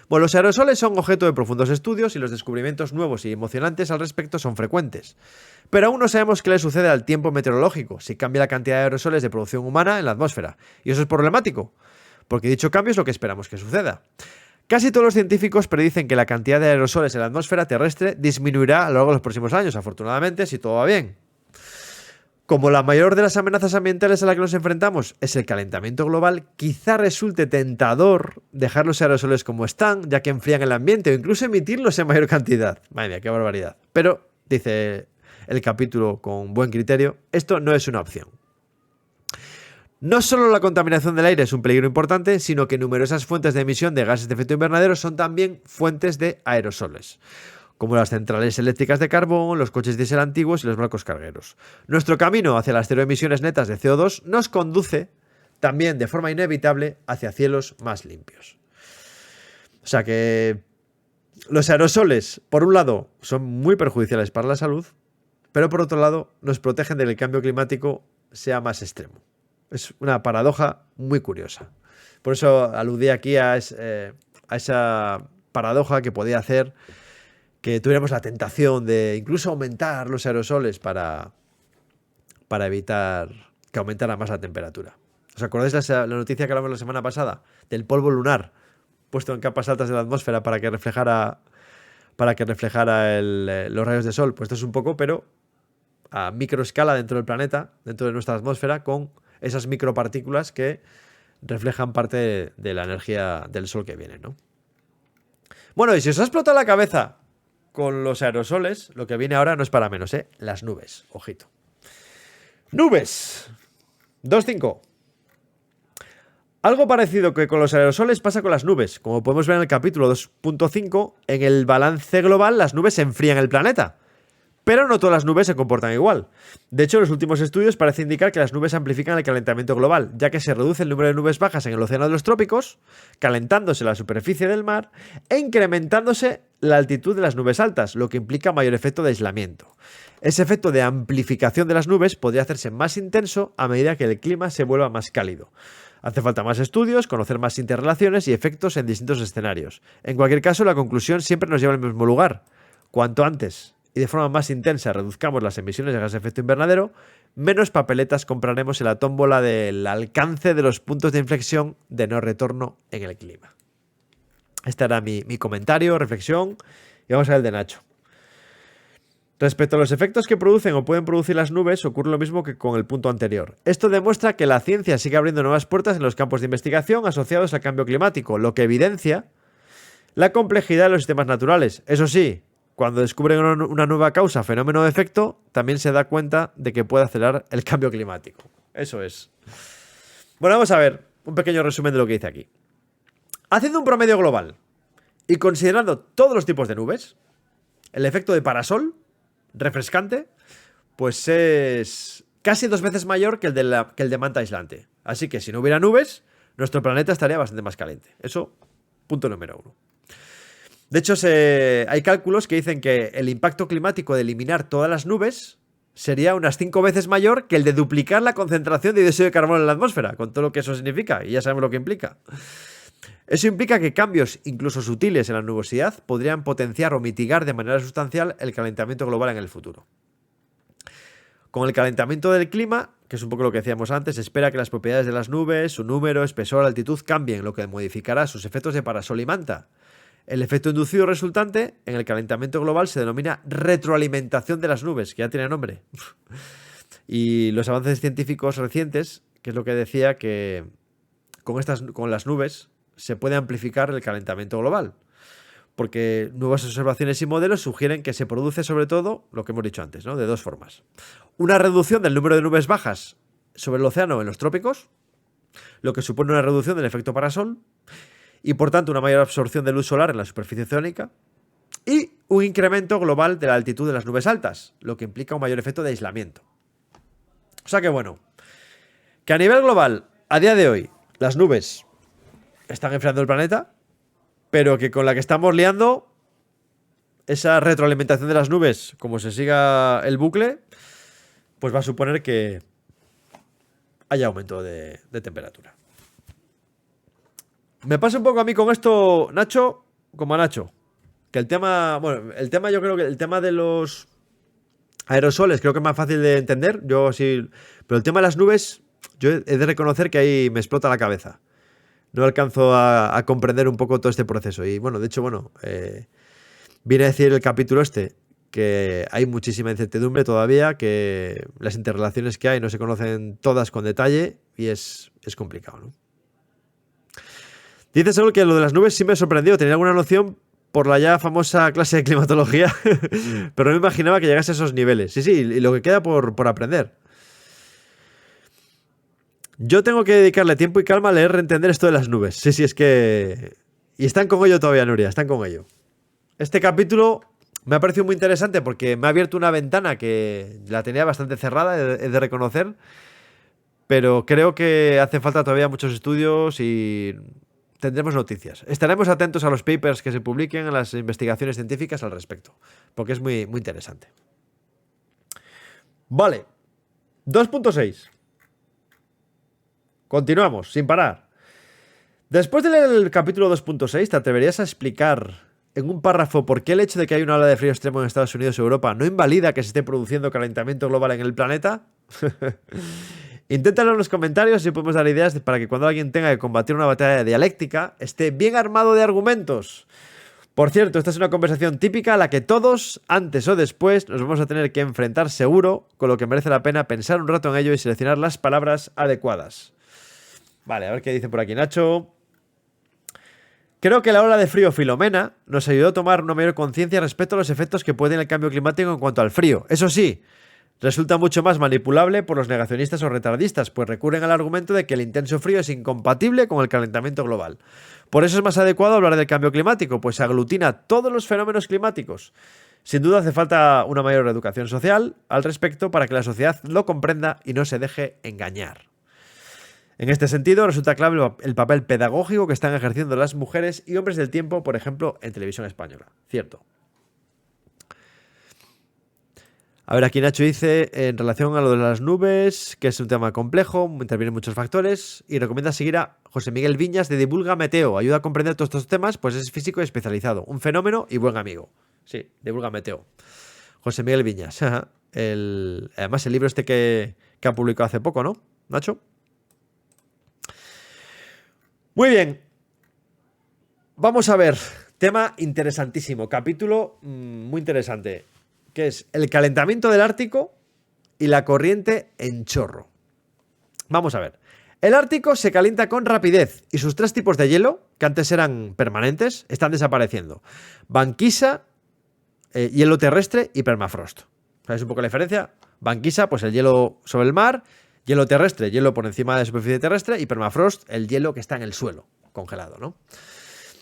Speaker 1: Bueno, los aerosoles son objeto de profundos estudios y los descubrimientos nuevos y emocionantes al respecto son frecuentes. Pero aún no sabemos qué le sucede al tiempo meteorológico si cambia la cantidad de aerosoles de producción humana en la atmósfera. Y eso es problemático, porque dicho cambio es lo que esperamos que suceda. Casi todos los científicos predicen que la cantidad de aerosoles en la atmósfera terrestre disminuirá a lo largo de los próximos años, afortunadamente, si todo va bien. Como la mayor de las amenazas ambientales a las que nos enfrentamos es el calentamiento global, quizá resulte tentador dejar los aerosoles como están, ya que enfrían el ambiente, o incluso emitirlos en mayor cantidad. Madre mía, qué barbaridad. Pero, dice el capítulo con buen criterio, esto no es una opción. No solo la contaminación del aire es un peligro importante, sino que numerosas fuentes de emisión de gases de efecto invernadero son también fuentes de aerosoles, como las centrales eléctricas de carbón, los coches diésel antiguos y los barcos cargueros. Nuestro camino hacia las cero emisiones netas de CO2 nos conduce también de forma inevitable hacia cielos más limpios. O sea que los aerosoles, por un lado, son muy perjudiciales para la salud, pero por otro lado nos protegen de que el cambio climático sea más extremo. Es una paradoja muy curiosa. Por eso aludí aquí a esa paradoja que podía hacer que tuviéramos la tentación de incluso aumentar los aerosoles para evitar que aumentara más la temperatura. ¿Os acordáis la noticia que hablamos la semana pasada? Del polvo lunar puesto en capas altas de la atmósfera para que reflejara los rayos de sol. Pues esto es un poco, pero a microescala dentro del planeta, dentro de nuestra atmósfera, con esas micropartículas que reflejan parte de la energía del sol que viene, ¿no? Bueno, y si os ha explotado la cabeza con los aerosoles, lo que viene ahora no es para menos, ¿eh? Las nubes, ojito. Nubes. 2.5. Algo parecido que con los aerosoles pasa con las nubes. Como podemos ver en el capítulo 2.5, en el balance global las nubes enfrían el planeta. Pero no todas las nubes se comportan igual. De hecho, los últimos estudios parecen indicar que las nubes amplifican el calentamiento global, ya que se reduce el número de nubes bajas en el océano de los trópicos, calentándose la superficie del mar e incrementándose la altitud de las nubes altas, lo que implica mayor efecto de aislamiento. Ese efecto de amplificación de las nubes podría hacerse más intenso a medida que el clima se vuelva más cálido. Hace falta más estudios, conocer más interrelaciones y efectos en distintos escenarios. En cualquier caso, la conclusión siempre nos lleva al mismo lugar. Cuanto antes y de forma más intensa reduzcamos las emisiones de gases de efecto invernadero, menos papeletas compraremos en la tómbola del alcance de los puntos de inflexión de no retorno en el clima. Este era mi comentario, reflexión, y vamos a ver el de Nacho. Respecto a los efectos que producen o pueden producir las nubes, ocurre lo mismo que con el punto anterior. Esto demuestra que la ciencia sigue abriendo nuevas puertas en los campos de investigación asociados al cambio climático, lo que evidencia la complejidad de los sistemas naturales. Eso sí, cuando descubren una nueva causa, fenómeno o efecto, también se da cuenta de que puede acelerar el cambio climático. Eso es. Bueno, vamos a ver un pequeño resumen de lo que dice aquí. Haciendo un promedio global y considerando todos los tipos de nubes, el efecto de parasol refrescante, pues es casi 2 veces mayor que el de manta aislante. Así que si no hubiera nubes, nuestro planeta estaría bastante más caliente. Eso, punto número 1. De hecho, hay cálculos que dicen que el impacto climático de eliminar todas las nubes sería unas 5 veces mayor que el de duplicar la concentración de dióxido de carbono en la atmósfera, con todo lo que eso significa, y ya sabemos lo que implica. Eso implica que cambios, incluso sutiles, en la nubosidad podrían potenciar o mitigar de manera sustancial el calentamiento global en el futuro. Con el calentamiento del clima, que es un poco lo que decíamos antes, se espera que las propiedades de las nubes, su número, espesor, altitud cambien, lo que modificará sus efectos de parasol y manta. El efecto inducido resultante en el calentamiento global se denomina retroalimentación de las nubes, que ya tiene nombre. Y los avances científicos recientes, que es lo que decía que con las nubes se puede amplificar el calentamiento global, porque nuevas observaciones y modelos sugieren que se produce sobre todo, lo que hemos dicho antes, ¿no? De 2 formas. Una reducción del número de nubes bajas sobre el océano en los trópicos, lo que supone una reducción del efecto parasol, y por tanto una mayor absorción de luz solar en la superficie oceánica, y un incremento global de la altitud de las nubes altas, lo que implica un mayor efecto de aislamiento. O sea que bueno, que a nivel global, a día de hoy, las nubes están enfriando el planeta, pero que con la que estamos liando, esa retroalimentación de las nubes, como se siga el bucle, pues va a suponer que haya aumento de temperatura. Me pasa un poco a mí con esto, Nacho, como a Nacho. Que el tema yo creo que el tema de los aerosoles creo que es más fácil de entender. Yo sí, pero el tema de las nubes, yo he de reconocer que ahí me explota la cabeza. No alcanzo a comprender un poco todo este proceso. Y bueno, de hecho, viene a decir el capítulo que hay muchísima incertidumbre todavía, que las interrelaciones que hay no se conocen todas con detalle y es complicado, ¿no? Dice Saúl que lo de las nubes sí me sorprendió. Tenía alguna noción por la ya famosa clase de climatología, pero no me imaginaba que llegase a esos niveles. Sí, y lo que queda por aprender. Yo tengo que dedicarle tiempo y calma a leer, reentender esto de las nubes. Sí, es que... Y están con ello todavía, Nuria, están con ello. Este capítulo me ha parecido muy interesante porque me ha abierto una ventana que la tenía bastante cerrada, he de reconocer, pero creo que hace falta todavía muchos estudios y tendremos noticias. Estaremos atentos a los papers que se publiquen, a las investigaciones científicas al respecto, porque es muy, muy interesante. Vale, 2.6. Continuamos, sin parar. Después de leer el capítulo 2.6, ¿te atreverías a explicar en un párrafo por qué el hecho de que hay una ola de frío extremo en Estados Unidos o Europa no invalida que se esté produciendo calentamiento global en el planeta? Inténtalo en los comentarios y podemos dar ideas para que cuando alguien tenga que combatir una batalla dialéctica esté bien armado de argumentos. Por cierto, esta es una conversación típica a la que todos, antes o después, nos vamos a tener que enfrentar seguro, con lo que merece la pena pensar un rato en ello y seleccionar las palabras adecuadas. Vale, a ver qué dice por aquí Nacho. Creo que la ola de frío Filomena nos ayudó a tomar una mayor conciencia respecto a los efectos que puede tener el cambio climático en cuanto al frío. Eso sí, resulta mucho más manipulable por los negacionistas o retardistas, pues recurren al argumento de que el intenso frío es incompatible con el calentamiento global. Por eso es más adecuado hablar del cambio climático, pues aglutina todos los fenómenos climáticos. Sin duda hace falta una mayor educación social al respecto para que la sociedad lo comprenda y no se deje engañar. En este sentido, resulta clave el papel pedagógico que están ejerciendo las mujeres y hombres del tiempo, por ejemplo, en televisión española. Cierto. A ver, aquí Nacho dice, en relación a lo de las nubes, que es un tema complejo, intervienen muchos factores, y recomienda seguir a José Miguel Viñas de Divulga Meteo. Ayuda a comprender todos estos temas, pues es físico y especializado. Un fenómeno y buen amigo. Sí, Divulga Meteo. José Miguel Viñas. Además, el libro este que ha publicado hace poco, ¿no, Nacho? Muy bien. Vamos a ver. Tema interesantísimo. Capítulo muy interesante. Que es el calentamiento del Ártico y la corriente en chorro. Vamos a ver. El Ártico se calienta con rapidez y sus 3 tipos de hielo, que antes eran permanentes, están desapareciendo. Banquisa, hielo terrestre y permafrost. ¿Sabéis un poco la diferencia? Banquisa, pues el hielo sobre el mar. Hielo terrestre, hielo por encima de la superficie terrestre. Y permafrost, el hielo que está en el suelo, congelado, ¿no?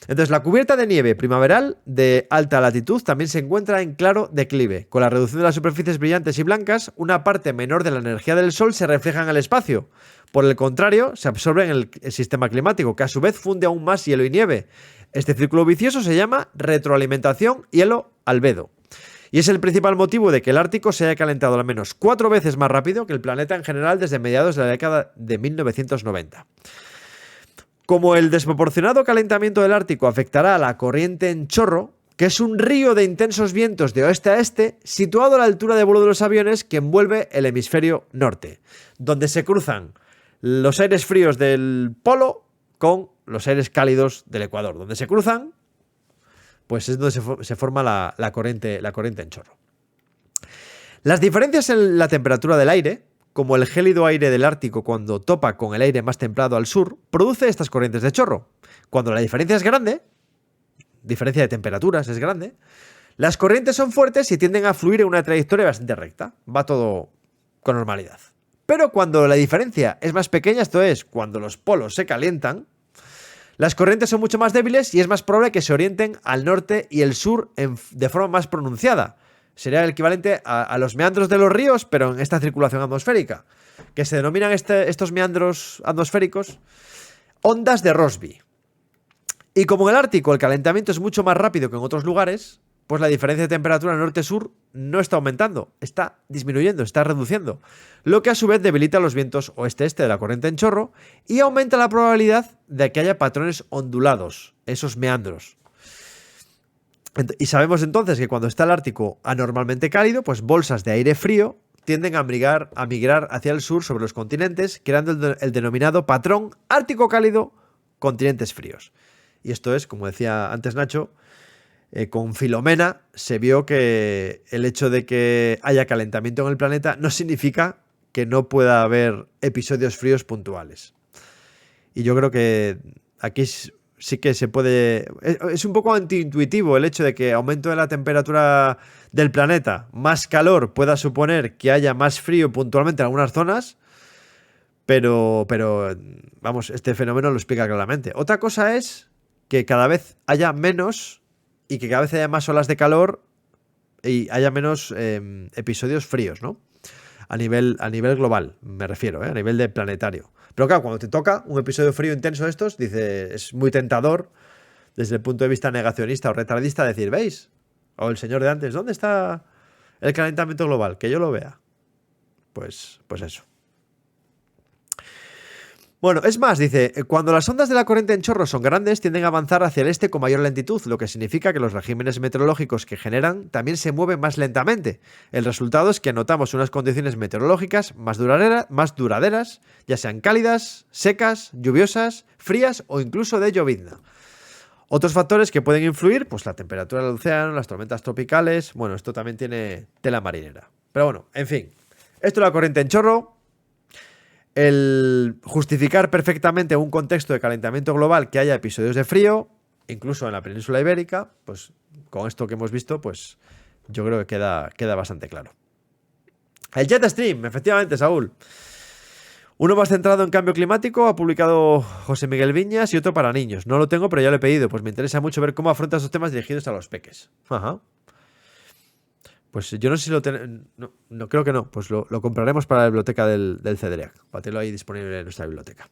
Speaker 1: Entonces, la cubierta de nieve primaveral de alta latitud también se encuentra en claro declive. Con la reducción de las superficies brillantes y blancas, una parte menor de la energía del Sol se refleja en el espacio. Por el contrario, se absorbe en el sistema climático, que a su vez funde aún más hielo y nieve. Este círculo vicioso se llama retroalimentación hielo-albedo. Y es el principal motivo de que el Ártico se haya calentado al menos 4 veces más rápido que el planeta en general desde mediados de la década de 1990. Como el desproporcionado calentamiento del Ártico afectará a la corriente en chorro, que es un río de intensos vientos de oeste a este, situado a la altura de vuelo de los aviones que envuelve el hemisferio norte, donde se cruzan los aires fríos del polo con los aires cálidos del Ecuador. Donde se cruzan, pues es donde se forma la corriente en chorro. Las diferencias en la temperatura del aire, como el gélido aire del Ártico cuando topa con el aire más templado al sur, produce estas corrientes de chorro. Cuando la diferencia es grande, diferencia de temperaturas es grande, las corrientes son fuertes y tienden a fluir en una trayectoria bastante recta. Va todo con normalidad. Pero cuando la diferencia es más pequeña, esto es, cuando los polos se calientan, las corrientes son mucho más débiles y es más probable que se orienten al norte y el sur de forma más pronunciada. Sería el equivalente a los meandros de los ríos, pero en esta circulación atmosférica, que se denominan estos meandros atmosféricos ondas de Rossby. Y como en el Ártico el calentamiento es mucho más rápido que en otros lugares, pues la diferencia de temperatura norte-sur no está aumentando, está disminuyendo, está reduciendo, lo que a su vez debilita los vientos oeste-este de la corriente en chorro y aumenta la probabilidad de que haya patrones ondulados, esos meandros. Y sabemos entonces que cuando está el Ártico anormalmente cálido, pues bolsas de aire frío tienden a migrar hacia el sur sobre los continentes, creando el denominado patrón Ártico cálido, continentes fríos. Y esto es, como decía antes Nacho, con Filomena se vio que el hecho de que haya calentamiento en el planeta no significa que no pueda haber episodios fríos puntuales. Y yo creo que aquí sí que se puede... Es un poco antiintuitivo el hecho de que aumento de la temperatura del planeta, más calor, pueda suponer que haya más frío puntualmente en algunas zonas, pero vamos, este fenómeno lo explica claramente. Otra cosa es que cada vez haya menos y que cada vez haya más olas de calor y haya menos episodios fríos, ¿no? A nivel global, me refiero, a nivel de planetario. Pero claro, cuando te toca un episodio frío intenso de estos, dice, es muy tentador, desde el punto de vista negacionista o retardista, decir, ¿veis? O el señor de antes, ¿dónde está el calentamiento global? Que yo lo vea. Pues eso. Bueno, es más, dice, cuando las ondas de la corriente en chorro son grandes, tienden a avanzar hacia el este con mayor lentitud, lo que significa que los regímenes meteorológicos que generan también se mueven más lentamente. El resultado es que notamos unas condiciones meteorológicas más duraderas, ya sean cálidas, secas, lluviosas, frías o incluso de llovizna. Otros factores que pueden influir, pues la temperatura del océano, las tormentas tropicales, bueno, esto también tiene tela marinera. Pero bueno, en fin, esto es la corriente en chorro. El justificar perfectamente un contexto de calentamiento global que haya episodios de frío, incluso en la península ibérica, pues con esto que hemos visto, pues yo creo que queda bastante claro. El Jet Stream, efectivamente, Saúl. Uno más centrado en cambio climático, ha publicado José Miguel Viñas, y otro para niños. No lo tengo, pero ya lo he pedido, pues me interesa mucho ver cómo afronta esos temas dirigidos a los peques. Ajá. Pues yo no sé si lo tenemos. No, creo que no. Pues lo compraremos para la biblioteca del CEDREAC, para tenerlo ahí disponible en nuestra biblioteca.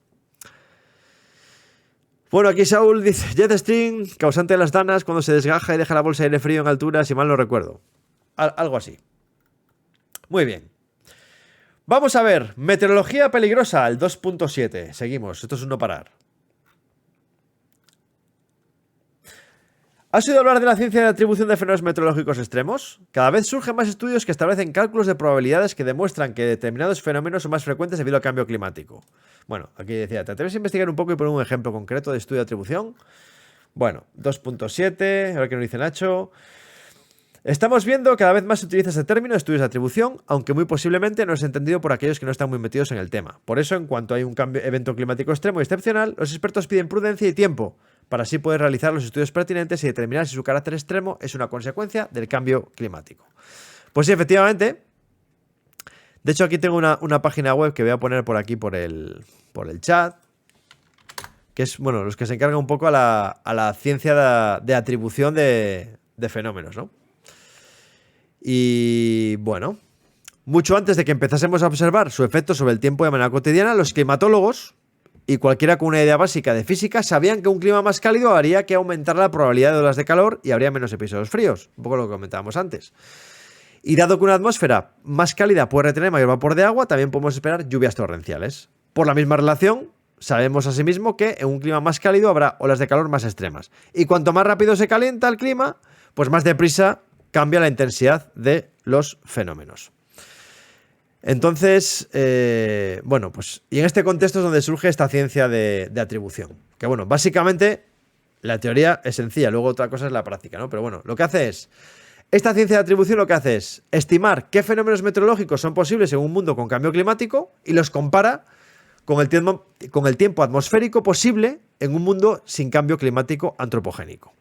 Speaker 1: Bueno, aquí Saúl dice: Jetstream, causante de las danas cuando se desgaja y deja la bolsa de aire frío en altura, si mal no recuerdo. Algo así. Muy bien. Vamos a ver. Meteorología peligrosa, el 2.7. Seguimos. Esto es un no parar. ¿Has oído hablar de la ciencia de atribución de fenómenos meteorológicos extremos? Cada vez surgen más estudios que establecen cálculos de probabilidades que demuestran que determinados fenómenos son más frecuentes debido al cambio climático. Bueno, aquí decía, ¿te atreves a investigar un poco y poner un ejemplo concreto de estudio de atribución? Bueno, 2.7, a ver qué nos dice Nacho. Estamos viendo cada vez más se utiliza este término, estudios de atribución, aunque muy posiblemente no es entendido por aquellos que no están muy metidos en el tema. Por eso, en cuanto hay un evento climático extremo y excepcional, los expertos piden prudencia y tiempo, para así poder realizar los estudios pertinentes y determinar si su carácter extremo es una consecuencia del cambio climático. Pues sí, efectivamente. De hecho, aquí tengo una página web que voy a poner por aquí por el chat, que es, bueno, los que se encargan un poco a la ciencia de atribución de fenómenos, ¿no? Y bueno, mucho antes de que empezásemos a observar su efecto sobre el tiempo de manera cotidiana, los climatólogos y cualquiera con una idea básica de física sabían que un clima más cálido haría que aumentara la probabilidad de olas de calor y habría menos episodios fríos, un poco lo que comentábamos antes. Y dado que una atmósfera más cálida puede retener mayor vapor de agua, también podemos esperar lluvias torrenciales. Por la misma relación, sabemos asimismo que en un clima más cálido habrá olas de calor más extremas. Y cuanto más rápido se calienta el clima, pues más deprisa cambia la intensidad de los fenómenos. Entonces, bueno, pues, y en este contexto es donde surge esta ciencia de atribución. Que bueno, básicamente la teoría es sencilla, luego otra cosa es la práctica, ¿no? Pero bueno, lo que hace es, esta ciencia de atribución lo que hace es estimar qué fenómenos meteorológicos son posibles en un mundo con cambio climático y los compara con el tiempo atmosférico posible en un mundo sin cambio climático antropogénico.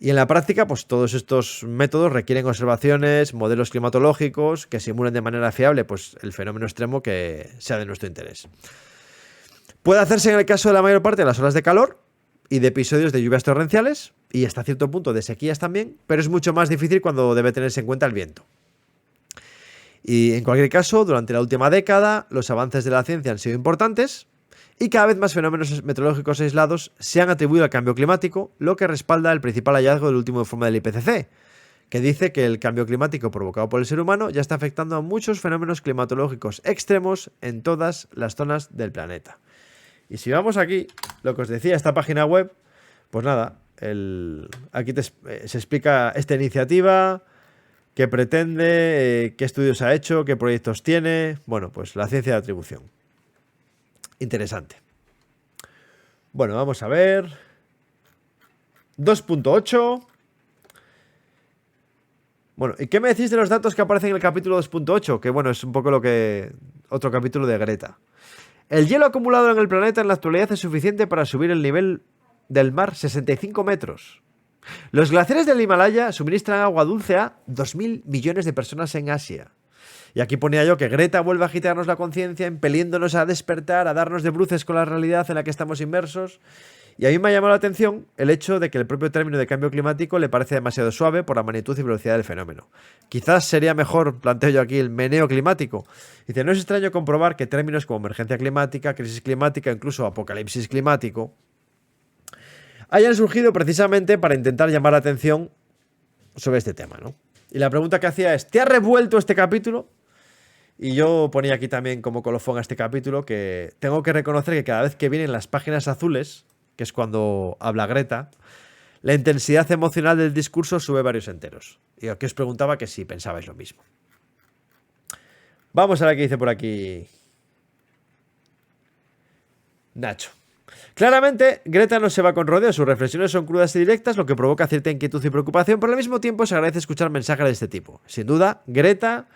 Speaker 1: Y en la práctica, pues todos estos métodos requieren observaciones, modelos climatológicos que simulen de manera fiable pues, el fenómeno extremo que sea de nuestro interés. Puede hacerse en el caso de la mayor parte de las olas de calor y de episodios de lluvias torrenciales y hasta cierto punto de sequías también, pero es mucho más difícil cuando debe tenerse en cuenta el viento. Y en cualquier caso, durante la última década, los avances de la ciencia han sido importantes y cada vez más fenómenos meteorológicos aislados se han atribuido al cambio climático, lo que respalda el principal hallazgo del último informe del IPCC, que dice que el cambio climático provocado por el ser humano ya está afectando a muchos fenómenos climatológicos extremos en todas las zonas del planeta. Y si vamos aquí, lo que os decía, esta página web, pues nada, aquí se explica esta iniciativa, qué pretende, qué estudios ha hecho, qué proyectos tiene, bueno, pues la ciencia de atribución. Interesante. Bueno, vamos a ver. 2.8. Bueno, ¿y qué me decís de los datos que aparecen en el capítulo 2.8? Que bueno, es un poco otro capítulo de Greta. El hielo acumulado en el planeta en la actualidad es suficiente para subir el nivel del mar 65 metros. Los glaciares del Himalaya suministran agua dulce a 2.000 millones de personas en Asia. Y aquí ponía yo que Greta vuelve a agitarnos la conciencia, impeliéndonos a despertar, a darnos de bruces con la realidad en la que estamos inmersos. Y a mí me ha llamado la atención el hecho de que el propio término de cambio climático le parece demasiado suave por la magnitud y velocidad del fenómeno. Quizás sería mejor, planteo yo aquí, el meneo climático. Dice, no es extraño comprobar que términos como emergencia climática, crisis climática, incluso apocalipsis climático, hayan surgido precisamente para intentar llamar la atención sobre este tema, ¿no? Y la pregunta que hacía es, ¿te ha revuelto este capítulo? Y yo ponía aquí también como colofón a este capítulo que tengo que reconocer que cada vez que vienen las páginas azules, que es cuando habla Greta, la intensidad emocional del discurso sube varios enteros. Y aquí os preguntaba que si pensabais lo mismo. Vamos a ver qué dice por aquí Nacho. Claramente, Greta no se va con rodeos, sus reflexiones son crudas y directas, lo que provoca cierta inquietud y preocupación, pero al mismo tiempo se agradece escuchar mensajes de este tipo. Sin duda, Greta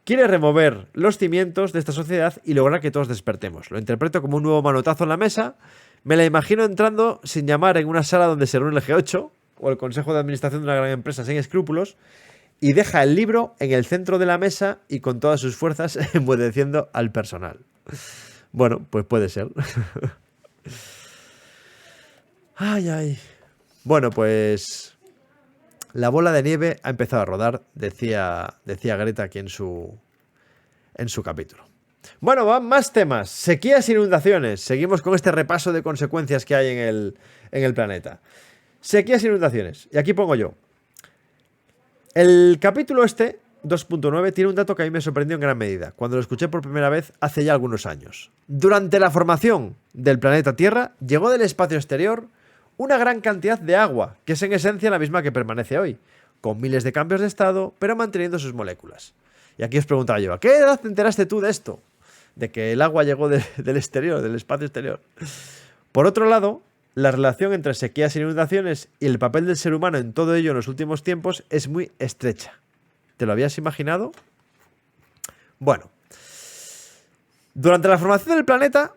Speaker 1: quiere remover los cimientos de esta sociedad y lograr que todos despertemos. Lo interpreto como un nuevo manotazo en la mesa. Me la imagino entrando sin llamar en una sala donde se reúne el G8 o el consejo de administración de una gran empresa sin escrúpulos y deja el libro en el centro de la mesa y con todas sus fuerzas enmudeciendo al personal. Bueno, pues puede ser. Ay, ay. Bueno, pues la bola de nieve ha empezado a rodar, decía Greta aquí en su capítulo. Bueno, van más temas. Sequías e inundaciones. Seguimos con este repaso de consecuencias que hay en el planeta. Sequías e inundaciones. Y aquí pongo yo. El capítulo 2.9, tiene un dato que a mí me sorprendió en gran medida, cuando lo escuché por primera vez hace ya algunos años. Durante la formación del planeta Tierra, llegó del espacio exterior una gran cantidad de agua, que es en esencia la misma que permanece hoy, con miles de cambios de estado, pero manteniendo sus moléculas. Y aquí os preguntaba yo, ¿a qué edad te enteraste tú de esto? De que el agua llegó del exterior, del espacio exterior. Por otro lado, la relación entre sequías e inundaciones y el papel del ser humano en todo ello en los últimos tiempos es muy estrecha. ¿Te lo habías imaginado? Bueno, durante la formación del planeta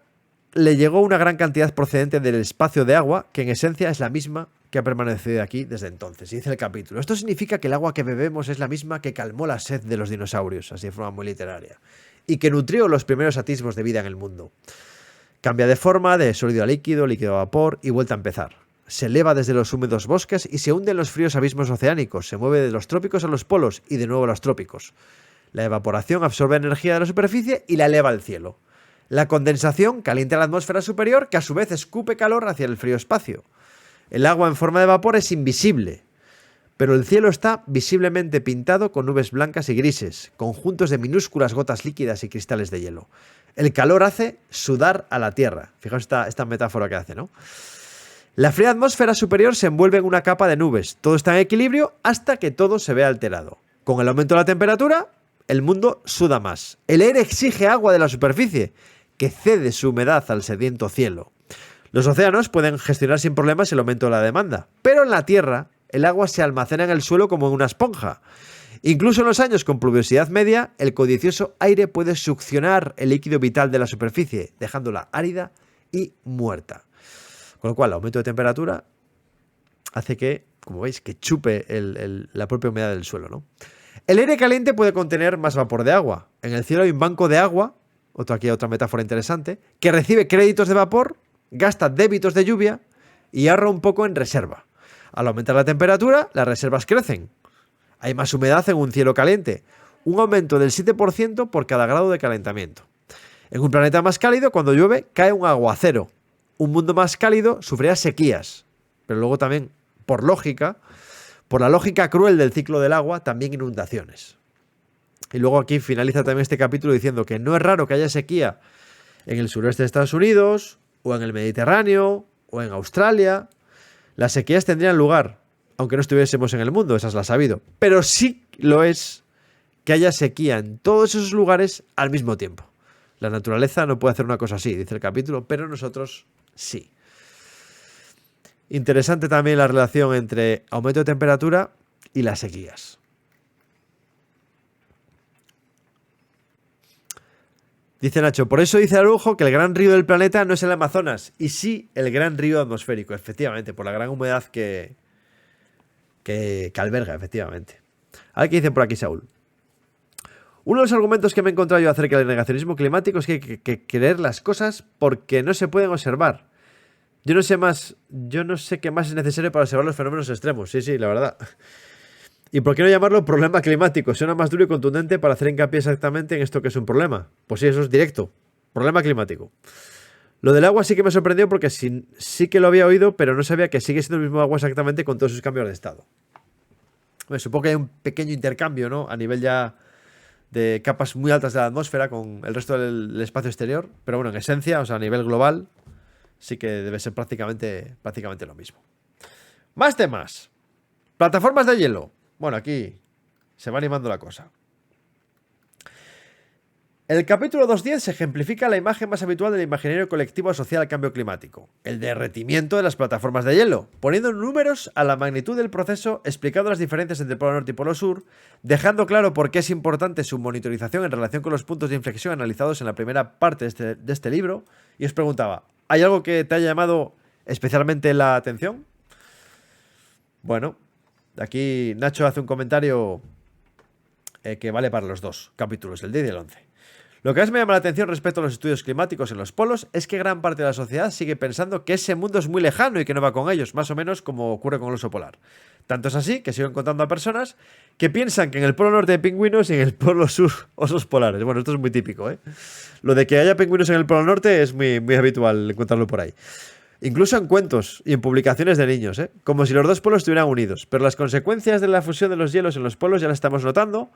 Speaker 1: le llegó una gran cantidad procedente del espacio de agua, que en esencia es la misma que ha permanecido aquí desde entonces. Y dice el capítulo, esto significa que el agua que bebemos es la misma que calmó la sed de los dinosaurios, así de forma muy literaria, y que nutrió los primeros atisbos de vida en el mundo. Cambia de forma, de sólido a líquido, líquido a vapor y vuelta a empezar. Se eleva desde los húmedos bosques y se hunde en los fríos abismos oceánicos, se mueve de los trópicos a los polos y de nuevo a los trópicos. La evaporación absorbe energía de la superficie y la eleva al cielo. La condensación calienta la atmósfera superior, que a su vez escupe calor hacia el frío espacio. El agua en forma de vapor es invisible, pero el cielo está visiblemente pintado con nubes blancas y grises, conjuntos de minúsculas gotas líquidas y cristales de hielo. El calor hace sudar a la Tierra. Fijaos esta metáfora que hace, ¿no? La fría atmósfera superior se envuelve en una capa de nubes. Todo está en equilibrio hasta que todo se ve alterado. Con el aumento de la temperatura, el mundo suda más. El aire exige agua de la superficie, que cede su humedad al sediento cielo. Los océanos pueden gestionar sin problemas el aumento de la demanda, pero en la Tierra el agua se almacena en el suelo como en una esponja. Incluso en los años con pluviosidad media, el codicioso aire puede succionar el líquido vital de la superficie, dejándola árida y muerta. Con lo cual, el aumento de temperatura hace que, como veis, que chupe la propia humedad del suelo, ¿no? El aire caliente puede contener más vapor de agua. En el cielo hay un banco de agua, otra metáfora interesante, que recibe créditos de vapor, gasta débitos de lluvia y ahorra un poco en reserva. Al aumentar la temperatura, las reservas crecen. Hay más humedad en un cielo caliente, un aumento del 7% por cada grado de calentamiento. En un planeta más cálido, cuando llueve, cae un aguacero. Un mundo más cálido sufrirá sequías, pero luego también, por la lógica cruel del ciclo del agua, también inundaciones. Y luego aquí finaliza también este capítulo diciendo que no es raro que haya sequía en el sureste de Estados Unidos, o en el Mediterráneo, o en Australia. Las sequías tendrían lugar, aunque no estuviésemos en el mundo, esas las ha habido. Pero sí lo es que haya sequía en todos esos lugares al mismo tiempo. La naturaleza no puede hacer una cosa así, dice el capítulo, pero nosotros sí. Interesante también la relación entre aumento de temperatura y las sequías. Dice Nacho, por eso dice Araujo que el gran río del planeta no es el Amazonas, y sí el gran río atmosférico, efectivamente, por la gran humedad que alberga, efectivamente. A ver qué dice por aquí Saúl. Uno de los argumentos que me he encontrado yo acerca del negacionismo climático es que hay que creer las cosas porque no se pueden observar. Yo no sé qué más es necesario para observar los fenómenos extremos. Sí, la verdad. ¿Y por qué no llamarlo problema climático? Suena más duro y contundente para hacer hincapié exactamente en esto que es un problema. Pues sí, eso es directo. Problema climático. Lo del agua sí que me sorprendió porque sí que lo había oído, pero no sabía que sigue siendo el mismo agua exactamente con todos sus cambios de estado. Supongo que hay un pequeño intercambio, ¿no? A nivel ya de capas muy altas de la atmósfera con el resto del espacio exterior. Pero bueno, en esencia, o sea, a nivel global, sí que debe ser prácticamente lo mismo. Más temas. Plataformas de hielo. Bueno, aquí se va animando la cosa. El capítulo 2.10 se ejemplifica la imagen más habitual del imaginario colectivo asociado al cambio climático, el derretimiento de las plataformas de hielo, poniendo números a la magnitud del proceso, explicando las diferencias entre el Polo Norte y Polo Sur, dejando claro por qué es importante su monitorización en relación con los puntos de inflexión analizados en la primera parte de este libro. Y os preguntaba, ¿hay algo que te haya llamado especialmente la atención? Bueno, aquí Nacho hace un comentario que vale para los dos capítulos, el 10 y el 11. Lo que más me llama la atención respecto a los estudios climáticos en los polos es que gran parte de la sociedad sigue pensando que ese mundo es muy lejano y que no va con ellos, más o menos como ocurre con el oso polar. Tanto es así que sigo encontrando a personas que piensan que en el Polo Norte hay pingüinos y en el Polo Sur osos polares. Bueno, esto es muy típico, ¿eh? Lo de que haya pingüinos en el Polo Norte es muy, muy habitual encontrarlo por ahí. Incluso en cuentos y en publicaciones de niños, ¿eh? Como si los dos polos estuvieran unidos. Pero las consecuencias de la fusión de los hielos en los polos ya las estamos notando,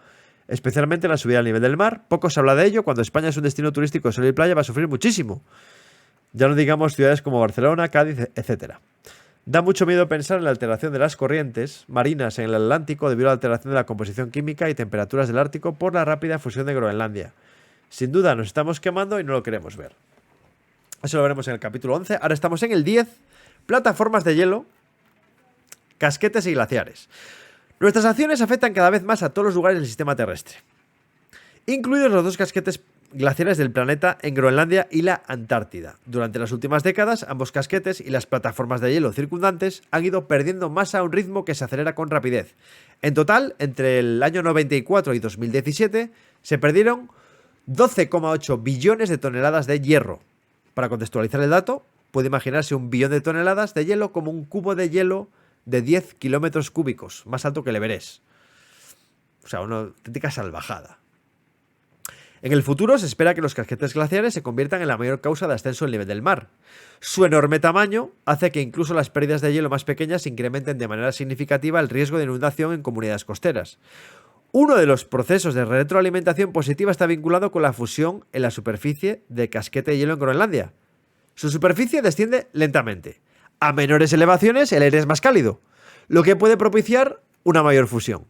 Speaker 1: especialmente en la subida al nivel del mar. Poco se habla de ello. Cuando España es un destino turístico de sol y playa va a sufrir muchísimo. Ya no digamos ciudades como Barcelona, Cádiz, etc. Da mucho miedo pensar en la alteración de las corrientes marinas en el Atlántico debido a la alteración de la composición química y temperaturas del Ártico por la rápida fusión de Groenlandia. Sin duda nos estamos quemando y no lo queremos ver. Eso lo veremos en el capítulo 11. Ahora estamos en el 10. Plataformas de hielo, casquetes y glaciares. Nuestras acciones afectan cada vez más a todos los lugares del sistema terrestre, incluidos los dos casquetes glaciares del planeta en Groenlandia y la Antártida. Durante las últimas décadas, ambos casquetes y las plataformas de hielo circundantes han ido perdiendo masa a un ritmo que se acelera con rapidez. En total, entre el año 94 y 2017, se perdieron 12,8 billones de toneladas de hierro. Para contextualizar el dato, puede imaginarse un billón de toneladas de hielo como un cubo de hielo de 10 kilómetros cúbicos, más alto que el Everest. O sea, una auténtica salvajada. En el futuro se espera que los casquetes glaciares se conviertan en la mayor causa de ascenso del nivel del mar. Su enorme tamaño hace que incluso las pérdidas de hielo más pequeñas incrementen de manera significativa el riesgo de inundación en comunidades costeras. Uno de los procesos de retroalimentación positiva está vinculado con la fusión en la superficie de casquete de hielo en Groenlandia. Su superficie desciende lentamente. A menores elevaciones el aire es más cálido, lo que puede propiciar una mayor fusión.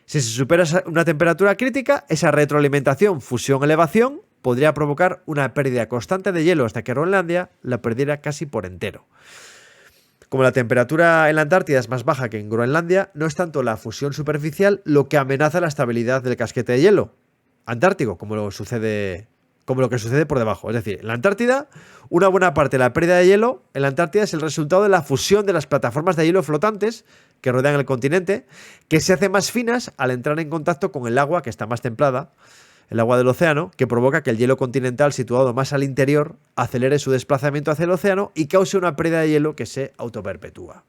Speaker 1: Si se supera una temperatura crítica, esa retroalimentación fusión-elevación podría provocar una pérdida constante de hielo hasta que Groenlandia la perdiera casi por entero. Como la temperatura en la Antártida es más baja que en Groenlandia, no es tanto la fusión superficial lo que amenaza la estabilidad del casquete de hielo antártico, como lo que sucede por debajo. Es decir, en la Antártida, una buena parte de la pérdida de hielo en la Antártida es el resultado de la fusión de las plataformas de hielo flotantes que rodean el continente, que se hacen más finas al entrar en contacto con el agua que está más templada, el agua del océano, que provoca que el hielo continental situado más al interior acelere su desplazamiento hacia el océano y cause una pérdida de hielo que se autoperpetúa.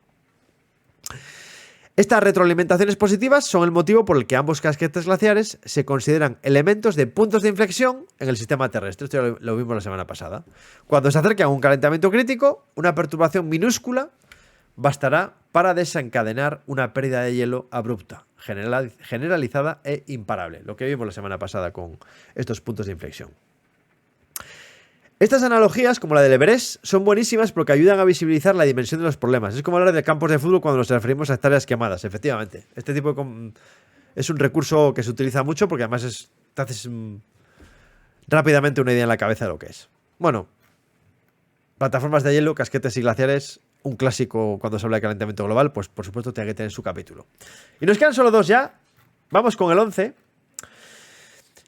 Speaker 1: Estas retroalimentaciones positivas son el motivo por el que ambos casquetes glaciares se consideran elementos de puntos de inflexión en el sistema terrestre. Esto ya lo vimos la semana pasada. Cuando se acerca a un calentamiento crítico, una perturbación minúscula bastará para desencadenar una pérdida de hielo abrupta, generalizada e imparable. Lo que vimos la semana pasada con estos puntos de inflexión. Estas analogías, como la del Everest, son buenísimas porque ayudan a visibilizar la dimensión de los problemas. Es como hablar de campos de fútbol cuando nos referimos a hectáreas quemadas, efectivamente. Este tipo es un recurso que se utiliza mucho porque además te haces rápidamente una idea en la cabeza de lo que es. Bueno, plataformas de hielo, casquetes y glaciares, un clásico cuando se habla de calentamiento global, pues por supuesto tiene que tener su capítulo. Y nos quedan solo dos ya. Vamos con el 11.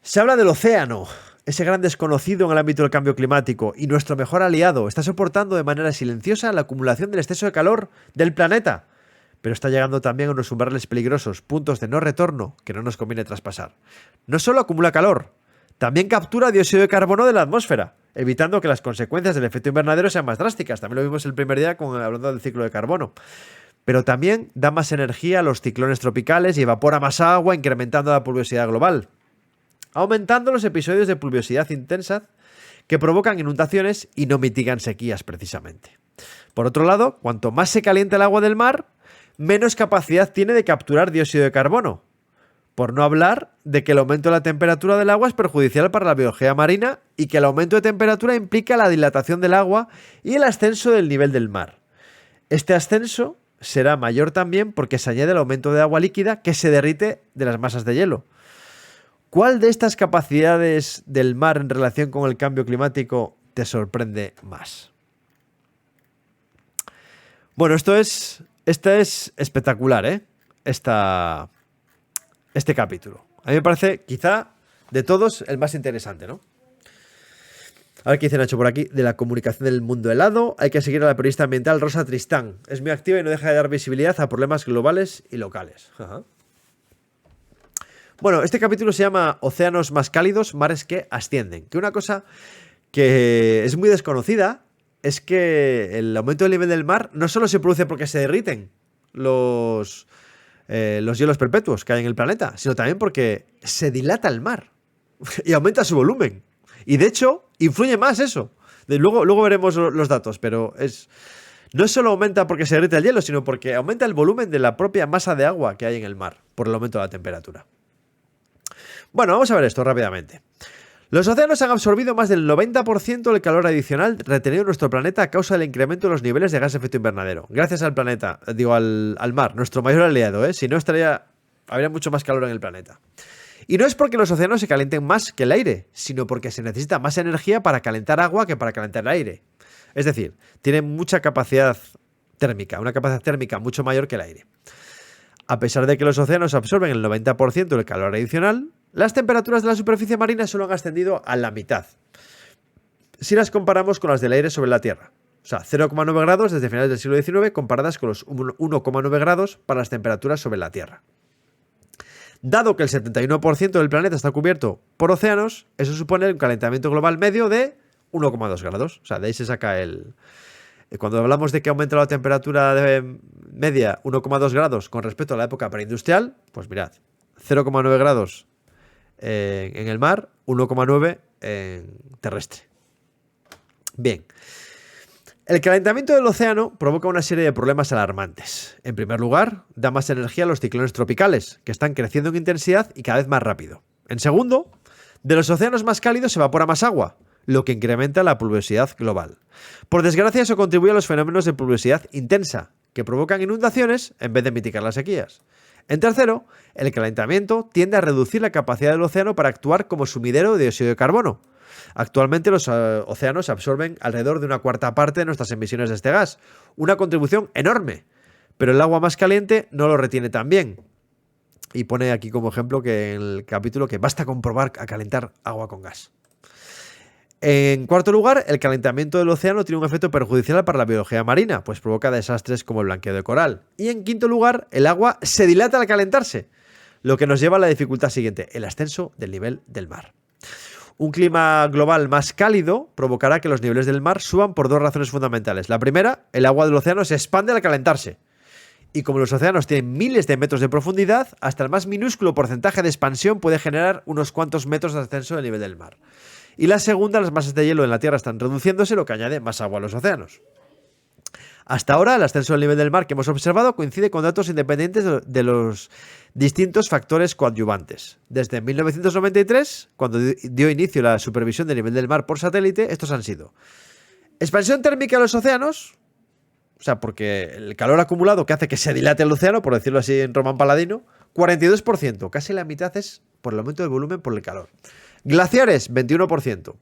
Speaker 1: Se habla del océano. Ese gran desconocido en el ámbito del cambio climático y nuestro mejor aliado está soportando de manera silenciosa la acumulación del exceso de calor del planeta, pero está llegando también a unos umbrales peligrosos, puntos de no retorno que no nos conviene traspasar. No solo acumula calor, también captura dióxido de carbono de la atmósfera, evitando que las consecuencias del efecto invernadero sean más drásticas. También lo vimos el primer día hablando del ciclo de carbono. Pero también da más energía a los ciclones tropicales y evapora más agua, incrementando la pluviosidad global, aumentando los episodios de pluviosidad intensa que provocan inundaciones y no mitigan sequías precisamente. Por otro lado, cuanto más se calienta el agua del mar, menos capacidad tiene de capturar dióxido de carbono. Por no hablar de que el aumento de la temperatura del agua es perjudicial para la biología marina y que el aumento de temperatura implica la dilatación del agua y el ascenso del nivel del mar. Este ascenso será mayor también porque se añade el aumento de agua líquida que se derrite de las masas de hielo. ¿Cuál de estas capacidades del mar en relación con el cambio climático te sorprende más? Bueno, esto es espectacular, ¿eh? Este capítulo. A mí me parece, quizá, de todos, el más interesante, ¿no? A ver qué dice Nacho por aquí. De la comunicación del mundo helado, hay que seguir a la periodista ambiental Rosa Tristán. Es muy activa y no deja de dar visibilidad a problemas globales y locales. Ajá. Bueno, este capítulo se llama Océanos más cálidos, mares que ascienden. Que una cosa que es muy desconocida es que el aumento del nivel del mar no solo se produce porque se derriten los hielos perpetuos que hay en el planeta, sino también porque se dilata el mar y aumenta su volumen. Y de hecho, influye más eso. Luego veremos los datos, pero no solo aumenta porque se derrite el hielo, sino porque aumenta el volumen de la propia masa de agua que hay en el mar por el aumento de la temperatura. Bueno, vamos a ver esto rápidamente. Los océanos han absorbido más del 90% del calor adicional retenido en nuestro planeta a causa del incremento de los niveles de gas de efecto invernadero. Gracias al planeta, al mar, nuestro mayor aliado, ¿eh? Si no habría mucho más calor en el planeta. Y no es porque los océanos se calienten más que el aire, sino porque se necesita más energía para calentar agua que para calentar el aire. Es decir, tienen mucha capacidad térmica, una capacidad térmica mucho mayor que el aire. A pesar de que los océanos absorben el 90% del calor adicional, las temperaturas de la superficie marina solo han ascendido a la mitad, si las comparamos con las del aire sobre la Tierra. O sea, 0,9 grados desde finales del siglo XIX comparadas con los 1,9 grados para las temperaturas sobre la Tierra. Dado que el 71% del planeta está cubierto por océanos, eso supone un calentamiento global medio de 1,2 grados. O sea, de ahí se saca Cuando hablamos de que aumenta la temperatura de media 1,2 grados con respecto a la época preindustrial, pues mirad, 0,9 grados en el mar, 1,9 en terrestre. Bien. El calentamiento del océano provoca una serie de problemas alarmantes. En primer lugar, da más energía a los ciclones tropicales, que están creciendo en intensidad y cada vez más rápido. En segundo, de los océanos más cálidos se evapora más agua, lo que incrementa la pluviosidad global. Por desgracia, eso contribuye a los fenómenos de pluviosidad intensa, que provocan inundaciones en vez de mitigar las sequías. En tercero, el calentamiento tiende a reducir la capacidad del océano para actuar como sumidero de dióxido de carbono. Actualmente los océanos absorben alrededor de 1/4 parte de nuestras emisiones de este gas, una contribución enorme, pero el agua más caliente no lo retiene tan bien. Y pone aquí como ejemplo que en el capítulo que basta con probar a calentar agua con gas. En cuarto lugar, el calentamiento del océano tiene un efecto perjudicial para la biología marina, pues provoca desastres como el blanqueo de coral. Y en quinto lugar, el agua se dilata al calentarse, lo que nos lleva a la dificultad siguiente, el ascenso del nivel del mar. Un clima global más cálido provocará que los niveles del mar suban por dos razones fundamentales. La primera, el agua del océano se expande al calentarse. Y como los océanos tienen miles de metros de profundidad, hasta el más minúsculo porcentaje de expansión puede generar unos cuantos metros de ascenso del nivel del mar. Y la segunda, las masas de hielo en la Tierra están reduciéndose, lo que añade más agua a los océanos. Hasta ahora, el ascenso del nivel del mar que hemos observado coincide con datos independientes de los distintos factores coadyuvantes. Desde 1993, cuando dio inicio la supervisión del nivel del mar por satélite, estos han sido expansión térmica de los océanos, o sea, porque el calor acumulado que hace que se dilate el océano, por decirlo así en román paladino, 42%, casi la mitad es por el aumento del volumen por el calor. Glaciares, 21%.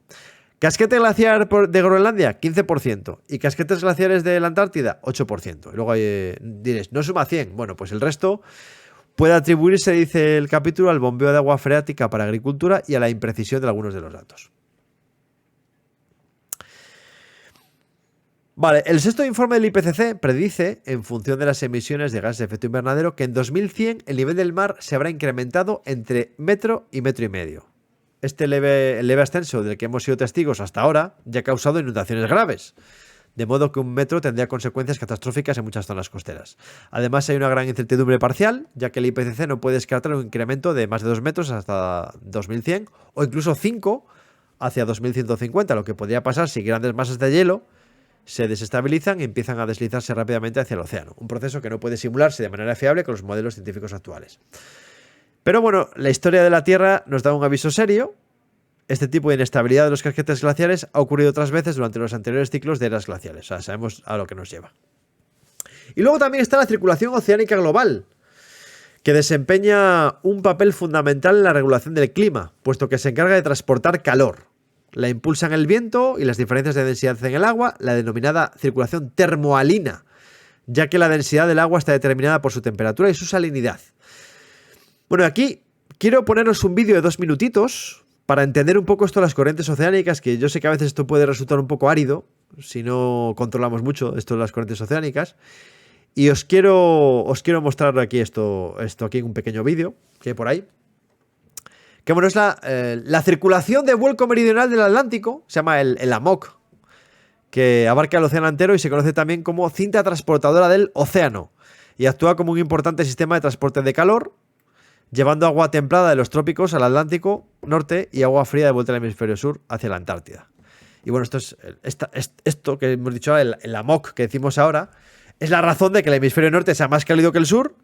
Speaker 1: Casquete glaciar de Groenlandia, 15%. Y casquetes glaciares de la Antártida, 8%. Y luego diréis, no suma 100. Bueno, pues el resto puede atribuirse, dice el capítulo, al bombeo de agua freática para agricultura y a la imprecisión de algunos de los datos. Vale, el sexto informe del IPCC predice, en función de las emisiones de gases de efecto invernadero, que en 2100 el nivel del mar se habrá incrementado entre metro y metro y medio. Este leve ascenso del que hemos sido testigos hasta ahora ya ha causado inundaciones graves, de modo que un metro tendría consecuencias catastróficas en muchas zonas costeras. Además, hay una gran incertidumbre parcial, ya que el IPCC no puede descartar un incremento de más de 2 metros hasta 2100 o incluso 5 hacia 2150, lo que podría pasar si grandes masas de hielo se desestabilizan y empiezan a deslizarse rápidamente hacia el océano, un proceso que no puede simularse de manera fiable con los modelos científicos actuales. Pero bueno, la historia de la Tierra nos da un aviso serio. Este tipo de inestabilidad de los casquetes glaciares ha ocurrido otras veces durante los anteriores ciclos de eras glaciales. O sea, sabemos a lo que nos lleva. Y luego también está la circulación oceánica global, que desempeña un papel fundamental en la regulación del clima, puesto que se encarga de transportar calor. La impulsan el viento y las diferencias de densidad en el agua, la denominada circulación termohalina, ya que la densidad del agua está determinada por su temperatura y su salinidad. Bueno, aquí quiero poneros un vídeo de 2 minutitos para entender un poco esto de las corrientes oceánicas, que yo sé que a veces esto puede resultar un poco árido si no controlamos mucho esto de las corrientes oceánicas. Y os quiero mostrar aquí esto aquí en un pequeño vídeo que hay por ahí. Que bueno, es la circulación de vuelco meridional del Atlántico, se llama el AMOC, que abarca el océano entero y se conoce también como cinta transportadora del océano, y actúa como un importante sistema de transporte de calor, llevando agua templada de los trópicos al Atlántico norte y agua fría de vuelta al hemisferio sur hacia la Antártida. Y bueno, esto que hemos dicho, el AMOC que decimos ahora, es la razón de que el hemisferio norte sea más cálido que el sur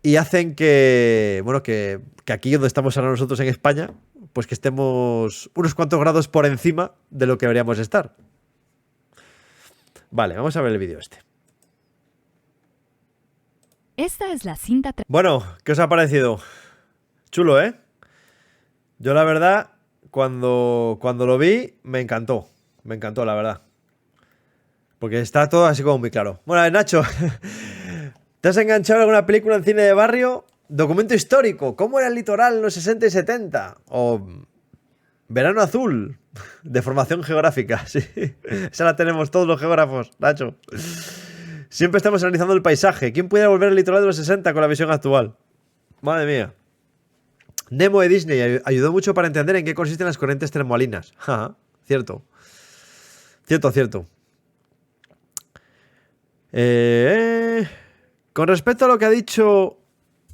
Speaker 1: y hacen que, bueno, que aquí donde estamos ahora nosotros en España, pues que estemos unos cuantos grados por encima de lo que deberíamos estar. Vale, vamos a ver el vídeo este.
Speaker 4: Esta es la cinta.
Speaker 1: Bueno, ¿qué os ha parecido? Chulo, ¿eh? Yo la verdad, cuando lo vi, me encantó, la verdad. Porque está todo así como muy claro. Bueno, a ver, Nacho, ¿te has enganchado en alguna película en cine de barrio? Documento histórico, ¿cómo era el litoral en los 60 y 70? O Verano Azul, de formación geográfica, sí. Esa la tenemos todos los geógrafos, Nacho. Siempre estamos analizando el paisaje. ¿Quién pudiera volver al litoral de los 60 con la visión actual? Madre mía. Nemo de Disney ayudó mucho para entender en qué consisten las corrientes termohalinas. Cierto. Cierto. Con respecto a lo que ha dicho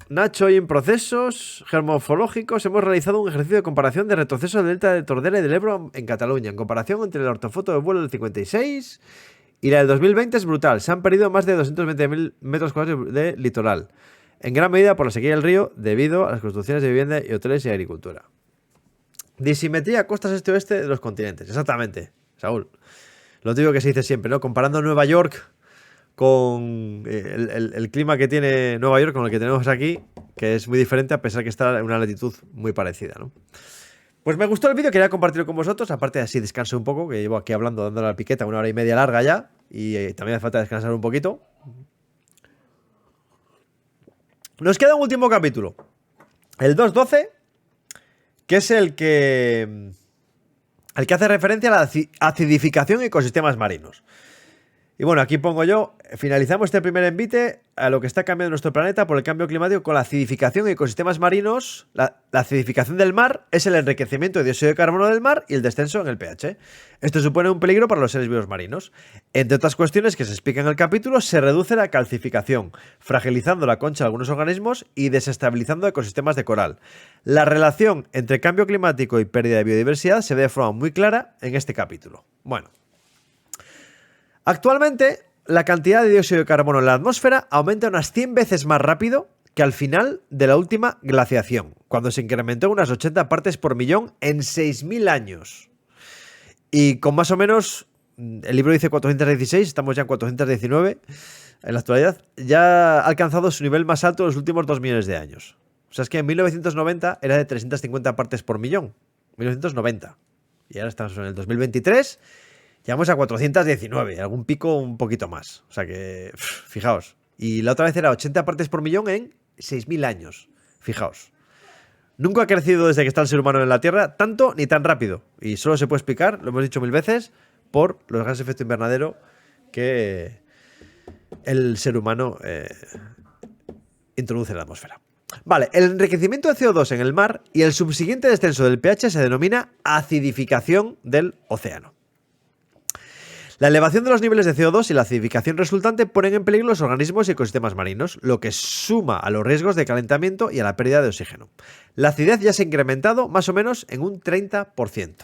Speaker 1: Nacho y en procesos geomorfológicos, hemos realizado un ejercicio de comparación de retroceso del delta de Tordera y del Ebro en Cataluña. En comparación entre la ortofoto de vuelo del 56 y la del 2020 es brutal. Se han perdido más de 220.000 metros cuadrados de litoral, en gran medida por la sequía del río debido a las construcciones de vivienda y hoteles y agricultura. Disimetría costas este-oeste de los continentes. Exactamente, Saúl. Lo digo que se dice siempre, ¿no? Comparando Nueva York con el clima que tiene Nueva York con el que tenemos aquí, que es muy diferente a pesar que está en una latitud muy parecida, ¿no? Pues me gustó el vídeo, quería compartirlo con vosotros, aparte así descanso un poco, que llevo aquí hablando, dándole la piqueta 1 hora y media larga ya, y también hace falta descansar un poquito. Nos queda un último capítulo, el 2.12, que es el que hace referencia a la acidificación en ecosistemas marinos. Y bueno, aquí pongo yo, finalizamos este primer envite a lo que está cambiando nuestro planeta por el cambio climático con la acidificación en ecosistemas marinos. La acidificación del mar es el enriquecimiento de dióxido de carbono del mar y el descenso en el pH. Esto supone un peligro para los seres vivos marinos. Entre otras cuestiones que se explican en el capítulo, se reduce la calcificación, fragilizando la concha de algunos organismos y desestabilizando ecosistemas de coral. La relación entre cambio climático y pérdida de biodiversidad se ve de forma muy clara en este capítulo. Bueno. Actualmente, la cantidad de dióxido de carbono en la atmósfera aumenta unas 100 veces más rápido que al final de la última glaciación, cuando se incrementó unas 80 partes por millón en 6.000 años. Y con más o menos, el libro dice 416, estamos ya en 419, en la actualidad, ya ha alcanzado su nivel más alto en los últimos 2 millones de años. O sea, es que en 1990 era de 350 partes por millón. 1990. Y ahora estamos en el 2023... Llegamos a 419, algún pico un poquito más. O sea que, fijaos. Y la otra vez era 80 partes por millón en 6.000 años. Fijaos. Nunca ha crecido desde que está el ser humano en la Tierra tanto ni tan rápido. Y solo se puede explicar, lo hemos dicho 1000 veces, por los gases de efecto invernadero que el ser humano introduce en la atmósfera. Vale, el enriquecimiento de CO2 en el mar y el subsiguiente descenso del pH se denomina acidificación del océano. La elevación de los niveles de CO2 y la acidificación resultante ponen en peligro los organismos y ecosistemas marinos, lo que suma a los riesgos de calentamiento y a la pérdida de oxígeno. La acidez ya se ha incrementado más o menos en un 30%.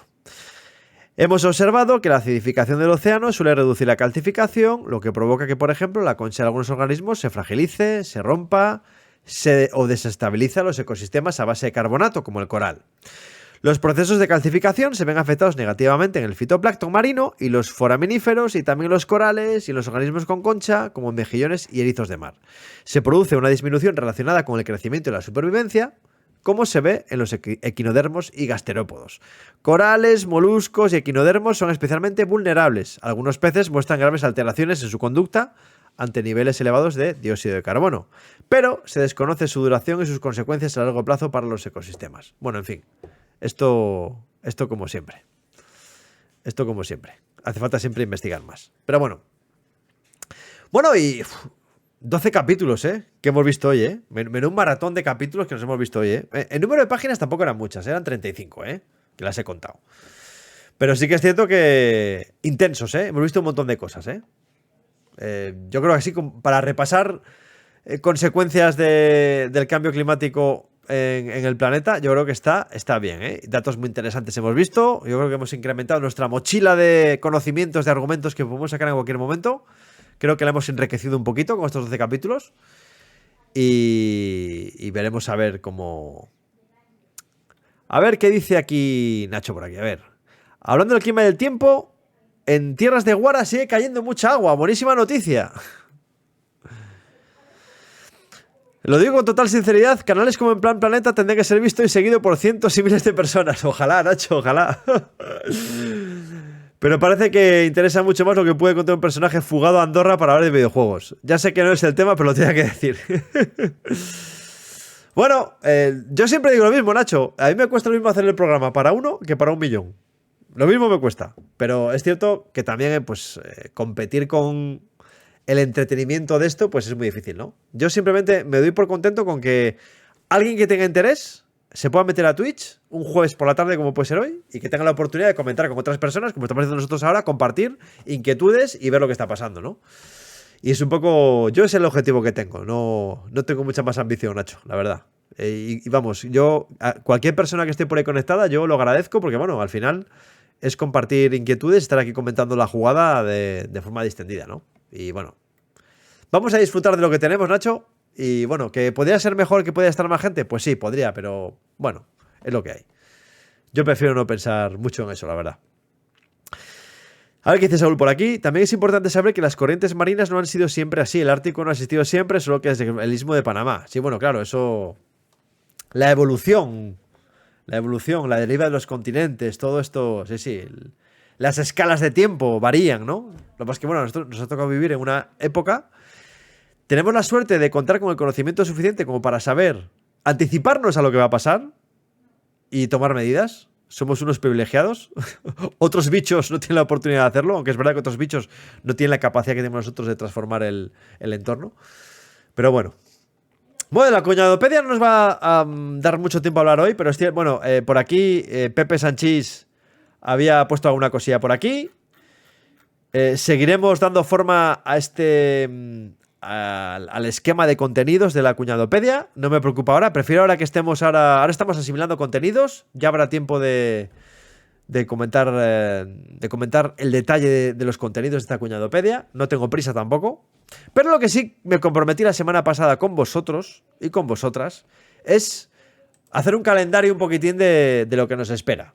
Speaker 1: Hemos observado que la acidificación del océano suele reducir la calcificación, lo que provoca que, por ejemplo, la concha de algunos organismos se fragilice, se rompa, o desestabiliza los ecosistemas a base de carbonato, como el coral. Los procesos de calcificación se ven afectados negativamente en el fitoplancton marino y los foraminíferos y también los corales y los organismos con concha, como mejillones y erizos de mar. Se produce una disminución relacionada con el crecimiento y la supervivencia, como se ve en los equinodermos y gasterópodos. Corales, moluscos y equinodermos son especialmente vulnerables. Algunos peces muestran graves alteraciones en su conducta ante niveles elevados de dióxido de carbono, pero se desconoce su duración y sus consecuencias a largo plazo para los ecosistemas. Bueno, en fin, esto como siempre. Esto como siempre. Hace falta siempre investigar más. Pero bueno. Bueno, y 12 capítulos, que hemos visto hoy, un maratón de capítulos que nos hemos visto hoy, El número de páginas tampoco eran muchas, eran 35, que las he contado. Pero sí que es cierto que intensos, hemos visto un montón de cosas, yo creo que así, para repasar consecuencias del cambio climático en el planeta, yo creo que está bien, Datos muy interesantes hemos visto. Yo creo que hemos incrementado nuestra mochila de conocimientos, de argumentos que podemos sacar en cualquier momento. Creo que la hemos enriquecido un poquito con estos 12 capítulos. Y veremos a ver cómo... A ver qué dice aquí Nacho por aquí, a ver. Hablando del clima y del tiempo, en tierras de Guara sigue cayendo mucha agua. Buenísima noticia. Lo digo con total sinceridad, canales como En Plan Planeta tendrán que ser visto y seguido por cientos y miles de personas. Ojalá, Nacho, ojalá. Pero parece que interesa mucho más lo que puede contar un personaje fugado a Andorra para hablar de videojuegos. Ya sé que no es el tema, pero lo tenía que decir. Bueno, yo siempre digo lo mismo, Nacho. A mí me cuesta lo mismo hacer el programa para 1 que para 1.000.000. Lo mismo me cuesta. Pero es cierto que también, competir con el entretenimiento de esto, pues es muy difícil, ¿no? Yo simplemente me doy por contento con que alguien que tenga interés se pueda meter a Twitch un jueves por la tarde, como puede ser hoy, y que tenga la oportunidad de comentar con otras personas, como estamos haciendo nosotros ahora, compartir inquietudes y ver lo que está pasando, ¿no? Y es un poco... Yo es el objetivo que tengo. No tengo mucha más ambición, Nacho, la verdad. Y vamos, a cualquier persona que esté por ahí conectada, yo lo agradezco porque, bueno, al final es compartir inquietudes, estar aquí comentando la jugada de forma distendida, ¿no? Y bueno, vamos a disfrutar de lo que tenemos, Nacho. Y bueno, ¿que podría ser mejor, que podría estar más gente? Pues sí, podría, pero bueno, es lo que hay. Yo prefiero no pensar mucho en eso, la verdad. A ver qué dice Saúl por aquí. También es importante saber que las corrientes marinas no han sido siempre así. El Ártico no ha existido siempre, solo que desde el Istmo de Panamá. Sí, bueno, claro, eso... La evolución, la deriva de los continentes, todo esto, sí. Las escalas de tiempo varían, ¿no? Lo que pasa es que, bueno, nos ha tocado vivir en una época... Tenemos la suerte de contar con el conocimiento suficiente como para saber anticiparnos a lo que va a pasar y tomar medidas. Somos unos privilegiados. Otros bichos no tienen la oportunidad de hacerlo, aunque es verdad que otros bichos no tienen la capacidad que tenemos nosotros de transformar el entorno. Pero bueno. Bueno, la cuñadopedia no nos va a dar mucho tiempo a hablar hoy, pero bueno, por aquí Pepe Sanchís había puesto alguna cosilla por aquí. Seguiremos dando forma a al esquema de contenidos de la cuñadopedia. No me preocupa ahora, prefiero ahora que estemos ahora estamos asimilando contenidos, ya habrá tiempo de comentar el detalle de los contenidos de esta cuñadopedia. No tengo prisa tampoco, pero lo que sí me comprometí la semana pasada con vosotros y con vosotras es hacer un calendario un poquitín de lo que nos espera.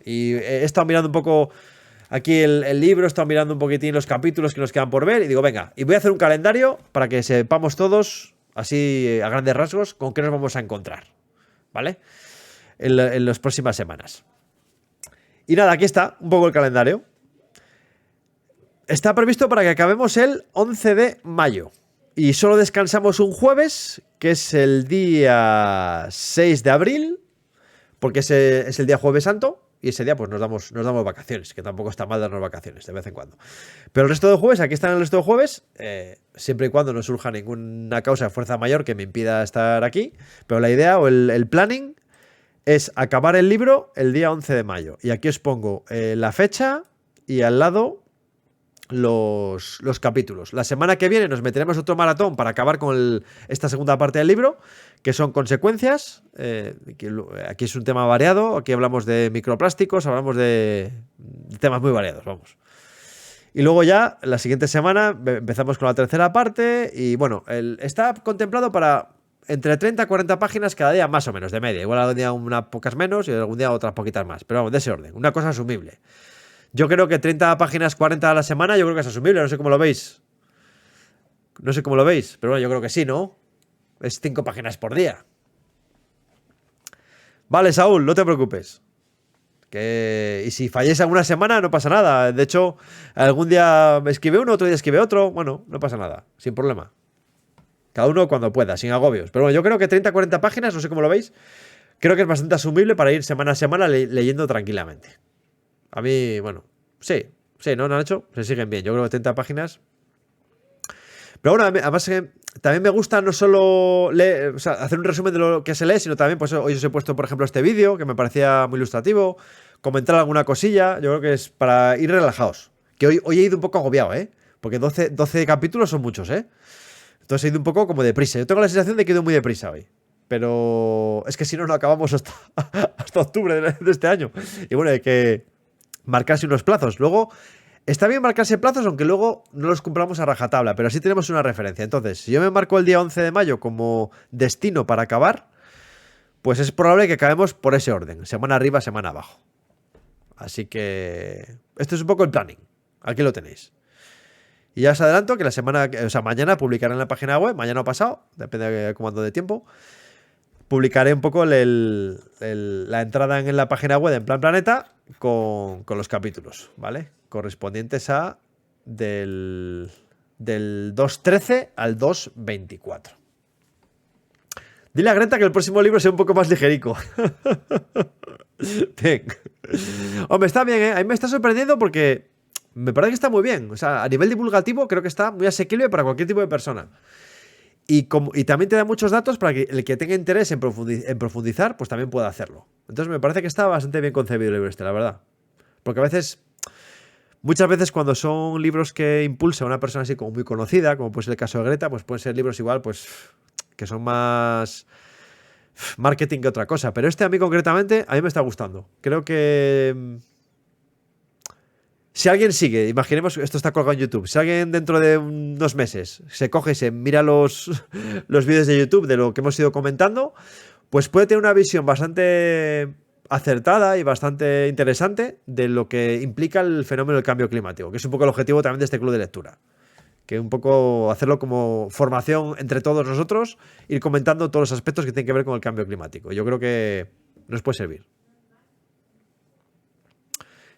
Speaker 1: Y he estado mirando un poco aquí el libro, he estado mirando un poquitín los capítulos que nos quedan por ver y digo, venga, y voy a hacer un calendario para que sepamos todos, así a grandes rasgos, con qué nos vamos a encontrar, ¿vale? En las próximas semanas. Y nada, aquí está un poco el calendario. Está previsto para que acabemos el 11 de mayo. Y solo descansamos un jueves, que es el día 6 de abril, porque ese es el día Jueves Santo. Y ese día pues nos damos vacaciones, que tampoco está mal darnos vacaciones de vez en cuando. Pero el resto de jueves, aquí están el resto de jueves, siempre y cuando no surja ninguna causa de fuerza mayor que me impida estar aquí. Pero la idea o el planning es acabar el libro el día 11 de mayo. Y aquí os pongo la fecha y al lado los capítulos. La semana que viene nos meteremos otro maratón para acabar con esta segunda parte del libro, que son consecuencias. Aquí es un tema variado. Aquí hablamos de microplásticos, hablamos de temas muy variados, vamos. Y luego ya, la siguiente semana, empezamos con la tercera parte. Y bueno, está contemplado para entre 30 y 40 páginas cada día, más o menos, de media. Igual algún día unas pocas menos y algún día otras poquitas más. Pero vamos, de ese orden. Una cosa asumible. Yo creo que 30 páginas, 40 a la semana, yo creo que es asumible. No sé cómo lo veis. No sé cómo lo veis, pero bueno, yo creo que sí, ¿no? Es 5 páginas por día. Vale, Saúl, no te preocupes. Y si falléis alguna semana, no pasa nada. De hecho, algún día me escribe uno, otro día escribe otro. Bueno, no pasa nada, sin problema. Cada uno cuando pueda, sin agobios. Pero bueno, yo creo que 30 40 páginas, no sé cómo lo veis, creo que es bastante asumible para ir semana a semana leyendo tranquilamente. A mí, bueno, sí, ¿no, Nacho? Se siguen bien. Yo creo que 30 páginas. Pero bueno, además también me gusta no solo leer, o sea, hacer un resumen de lo que se lee, sino también, pues hoy os he puesto, por ejemplo, este vídeo, que me parecía muy ilustrativo, comentar alguna cosilla. Yo creo que es para ir relajados. Que hoy he ido un poco agobiado, ¿eh? Porque 12 capítulos son muchos, ¿eh? Entonces he ido un poco como deprisa. Yo tengo la sensación de que he ido muy deprisa hoy. Pero es que si no, no acabamos hasta octubre de este año. Y bueno, hay que marcarse unos plazos. Luego, está bien marcarse plazos, aunque luego no los cumplamos a rajatabla, pero así tenemos una referencia. Entonces, si yo me marco el día 11 de mayo como destino para acabar, pues es probable que acabemos por ese orden. Semana arriba, semana abajo. Así que esto es un poco el planning. Aquí lo tenéis. Y ya os adelanto que mañana publicaré en la página web, mañana o pasado, depende de cómo ando de tiempo, publicaré un poco la entrada en la página web en Plan Planeta con los capítulos, ¿vale? Correspondientes a del 2.13 al 2.24. Dile a Greta que el próximo libro sea un poco más ligerico. Bien. Hombre, está bien, ¿eh? A mí me está sorprendiendo porque me parece que está muy bien. O sea, a nivel divulgativo creo que está muy asequible para cualquier tipo de persona. Y también te da muchos datos para que el que tenga interés en profundizar, pues también pueda hacerlo. Entonces me parece que está bastante bien concebido el libro este, la verdad. Porque muchas veces cuando son libros que impulsa a una persona así como muy conocida, como puede ser el caso de Greta, pues pueden ser libros igual, pues que son más marketing que otra cosa. Pero este a mí concretamente, a mí me está gustando. Creo que si alguien sigue, imaginemos, esto está colgado en YouTube, si alguien dentro de unos meses se coge y se mira los vídeos de YouTube de lo que hemos ido comentando, pues puede tener una visión bastante acertada y bastante interesante de lo que implica el fenómeno del cambio climático, que es un poco el objetivo también de este club de lectura. Que un poco hacerlo como formación entre todos nosotros, ir comentando todos los aspectos que tienen que ver con el cambio climático. Yo creo que nos puede servir.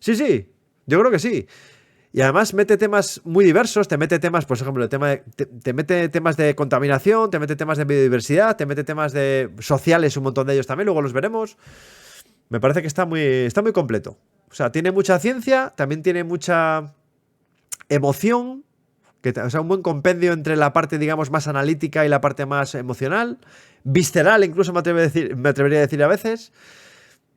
Speaker 1: Sí. Yo creo que sí. Y además mete temas muy diversos, te mete temas, por ejemplo, te mete temas de contaminación, te mete temas de biodiversidad, te mete temas de sociales, un montón de ellos también, luego los veremos. Me parece que está muy completo. O sea, tiene mucha ciencia, también tiene mucha emoción, o sea, un buen compendio entre la parte, digamos, más analítica y la parte más emocional, visceral, incluso me atrevería a decir a veces.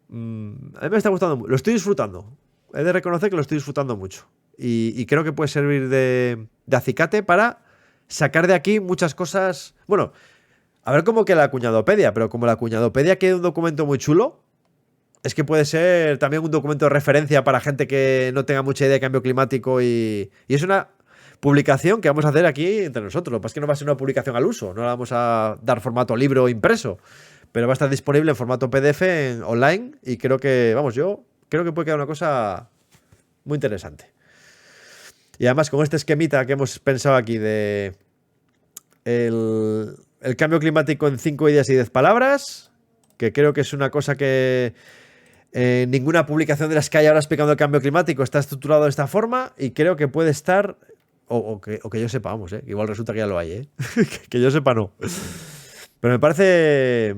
Speaker 1: A mí me está gustando, lo estoy disfrutando. He de reconocer que lo estoy disfrutando mucho. Y creo que puede servir de acicate para sacar de aquí muchas cosas. Bueno, a ver cómo queda la cuñadopedia, pero como la cuñadopedia queda un documento muy chulo, es que puede ser también un documento de referencia para gente que no tenga mucha idea de cambio climático y es una publicación que vamos a hacer aquí entre nosotros. Lo que pasa es que no va a ser una publicación al uso, no la vamos a dar formato libro impreso, pero va a estar disponible en formato PDF online y creo que, yo creo que puede quedar una cosa muy interesante. Y además con este esquemita que hemos pensado aquí de el cambio climático en 5 ideas y 10 palabras, que creo que es una cosa que ninguna publicación de las que hay ahora explicando el cambio climático está estructurado de esta forma y creo que puede estar, o que yo sepa, vamos, igual resulta que ya lo hay, que yo sepa no. Pero me parece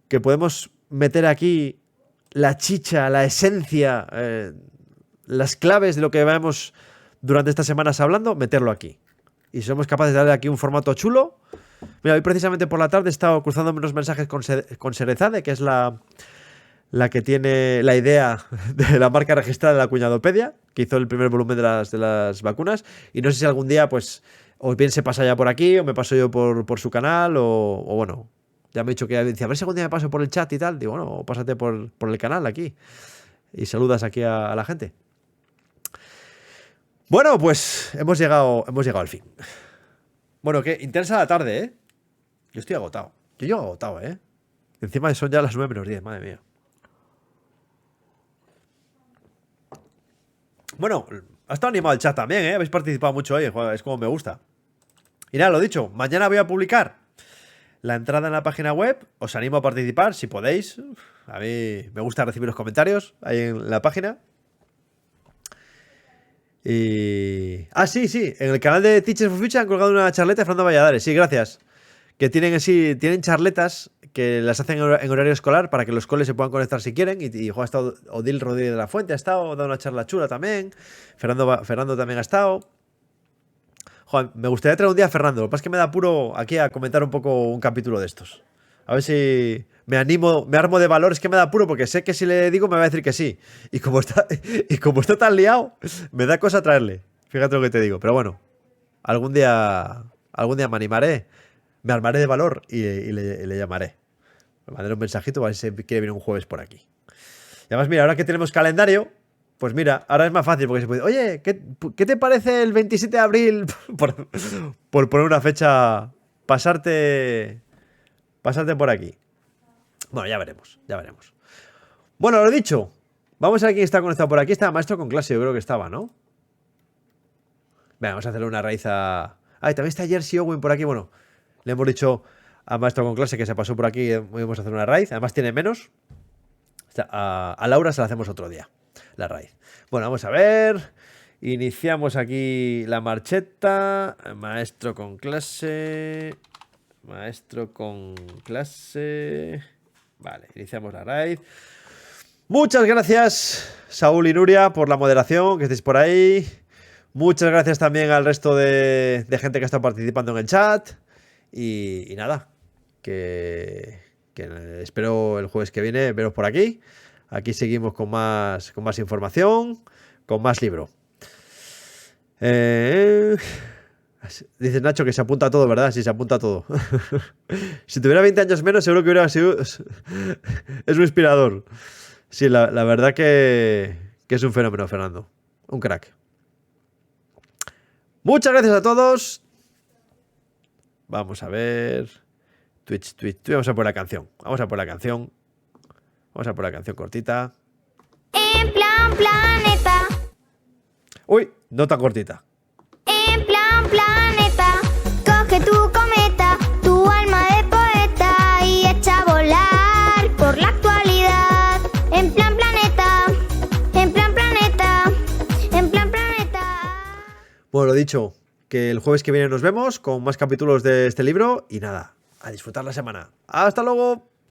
Speaker 1: que podemos meter aquí la chicha, la esencia, las claves de lo que vamos durante estas semanas hablando, meterlo aquí. Y si somos capaces de darle aquí un formato chulo. Mira, hoy precisamente por la tarde he estado cruzándome unos mensajes con Serezade, que es la que tiene la idea de la marca registrada de la Cuñadopedia, que hizo el primer volumen de las vacunas. Y no sé si algún día, pues, o bien se pasa ya por aquí, o me paso yo por su canal, o bueno, ya me he dicho que dice, a ver si algún día me paso por el chat y tal. Digo, bueno, pásate por el canal aquí y saludas aquí a la gente. Bueno, pues hemos llegado al fin. Bueno, que intensa la tarde, ¿eh? Yo estoy agotado. Yo llego agotado, ¿eh? Encima son ya las 9:10, madre mía. Bueno, ha estado animado el chat también, ¿eh? Habéis participado mucho hoy, es como me gusta. Y nada, lo dicho, mañana voy a publicar la entrada en la página web. Os animo a participar si podéis. A mí me gusta recibir los comentarios ahí en la página. Y... Ah, sí, en el canal de Teachers for Future han colgado una charleta de Fernando Valladares. Sí, gracias. Que tienen charletas que las hacen en horario escolar para que los coles se puedan conectar si quieren. Y ha estado Odil Rodríguez de la Fuente, ha estado, ha dado una charla chula también. Fernando también ha estado. Joder, me gustaría traer un día a Fernando. Lo que pasa es que me da apuro aquí a comentar un poco un capítulo de estos. A ver si me armo de valor. Es que me da apuro porque sé que si le digo me va a decir que sí. Y como está tan liado, me da cosa traerle. Fíjate lo que te digo. Pero bueno, algún día me animaré. Me armaré de valor y le llamaré. Me mandaré un mensajito a ver si quiere venir un jueves por aquí. Y además, mira, ahora que tenemos calendario, pues mira, ahora es más fácil porque se puede. Oye, ¿qué te parece el 27 de abril? por poner una fecha, pasarte por aquí. Bueno, ya veremos. Bueno, lo dicho. Vamos a ver quién está conectado por aquí. Está Maestro con Clase, yo creo que estaba, ¿no? Venga, vamos a hacerle una raíz a... Ah, y también está Jersey Owen por aquí. Bueno, le hemos dicho a Maestro con Clase que se pasó por aquí. Vamos a hacer una raíz. Además tiene menos. A Laura se la hacemos otro día, la raíz. Bueno, vamos a ver. Iniciamos aquí la marcheta. Maestro con Clase. Vale, iniciamos la raíz. Muchas gracias, Saúl y Nuria, por la moderación, que estéis por ahí. Muchas gracias también al resto de gente que está participando en el chat. Y nada, que espero el jueves que viene veros por aquí. Aquí seguimos con más información, con más libro. Dice Nacho que se apunta a todo, ¿verdad? Sí, se apunta a todo. Si tuviera 20 años menos, seguro que hubiera sido... Es un inspirador. Sí, la verdad que es un fenómeno, Fernando. Un crack. Muchas gracias a todos. Vamos a ver... Twitch. Vamos a por la canción. Vamos a por la canción cortita.
Speaker 5: En plan planeta.
Speaker 1: Uy, no tan cortita.
Speaker 5: En plan planeta. Coge tu cometa, tu alma de poeta y echa a volar por la actualidad. En plan planeta. En plan planeta. En plan planeta.
Speaker 1: Bueno, lo dicho, que el jueves que viene nos vemos con más capítulos de este libro y nada, a disfrutar la semana. ¡Hasta luego!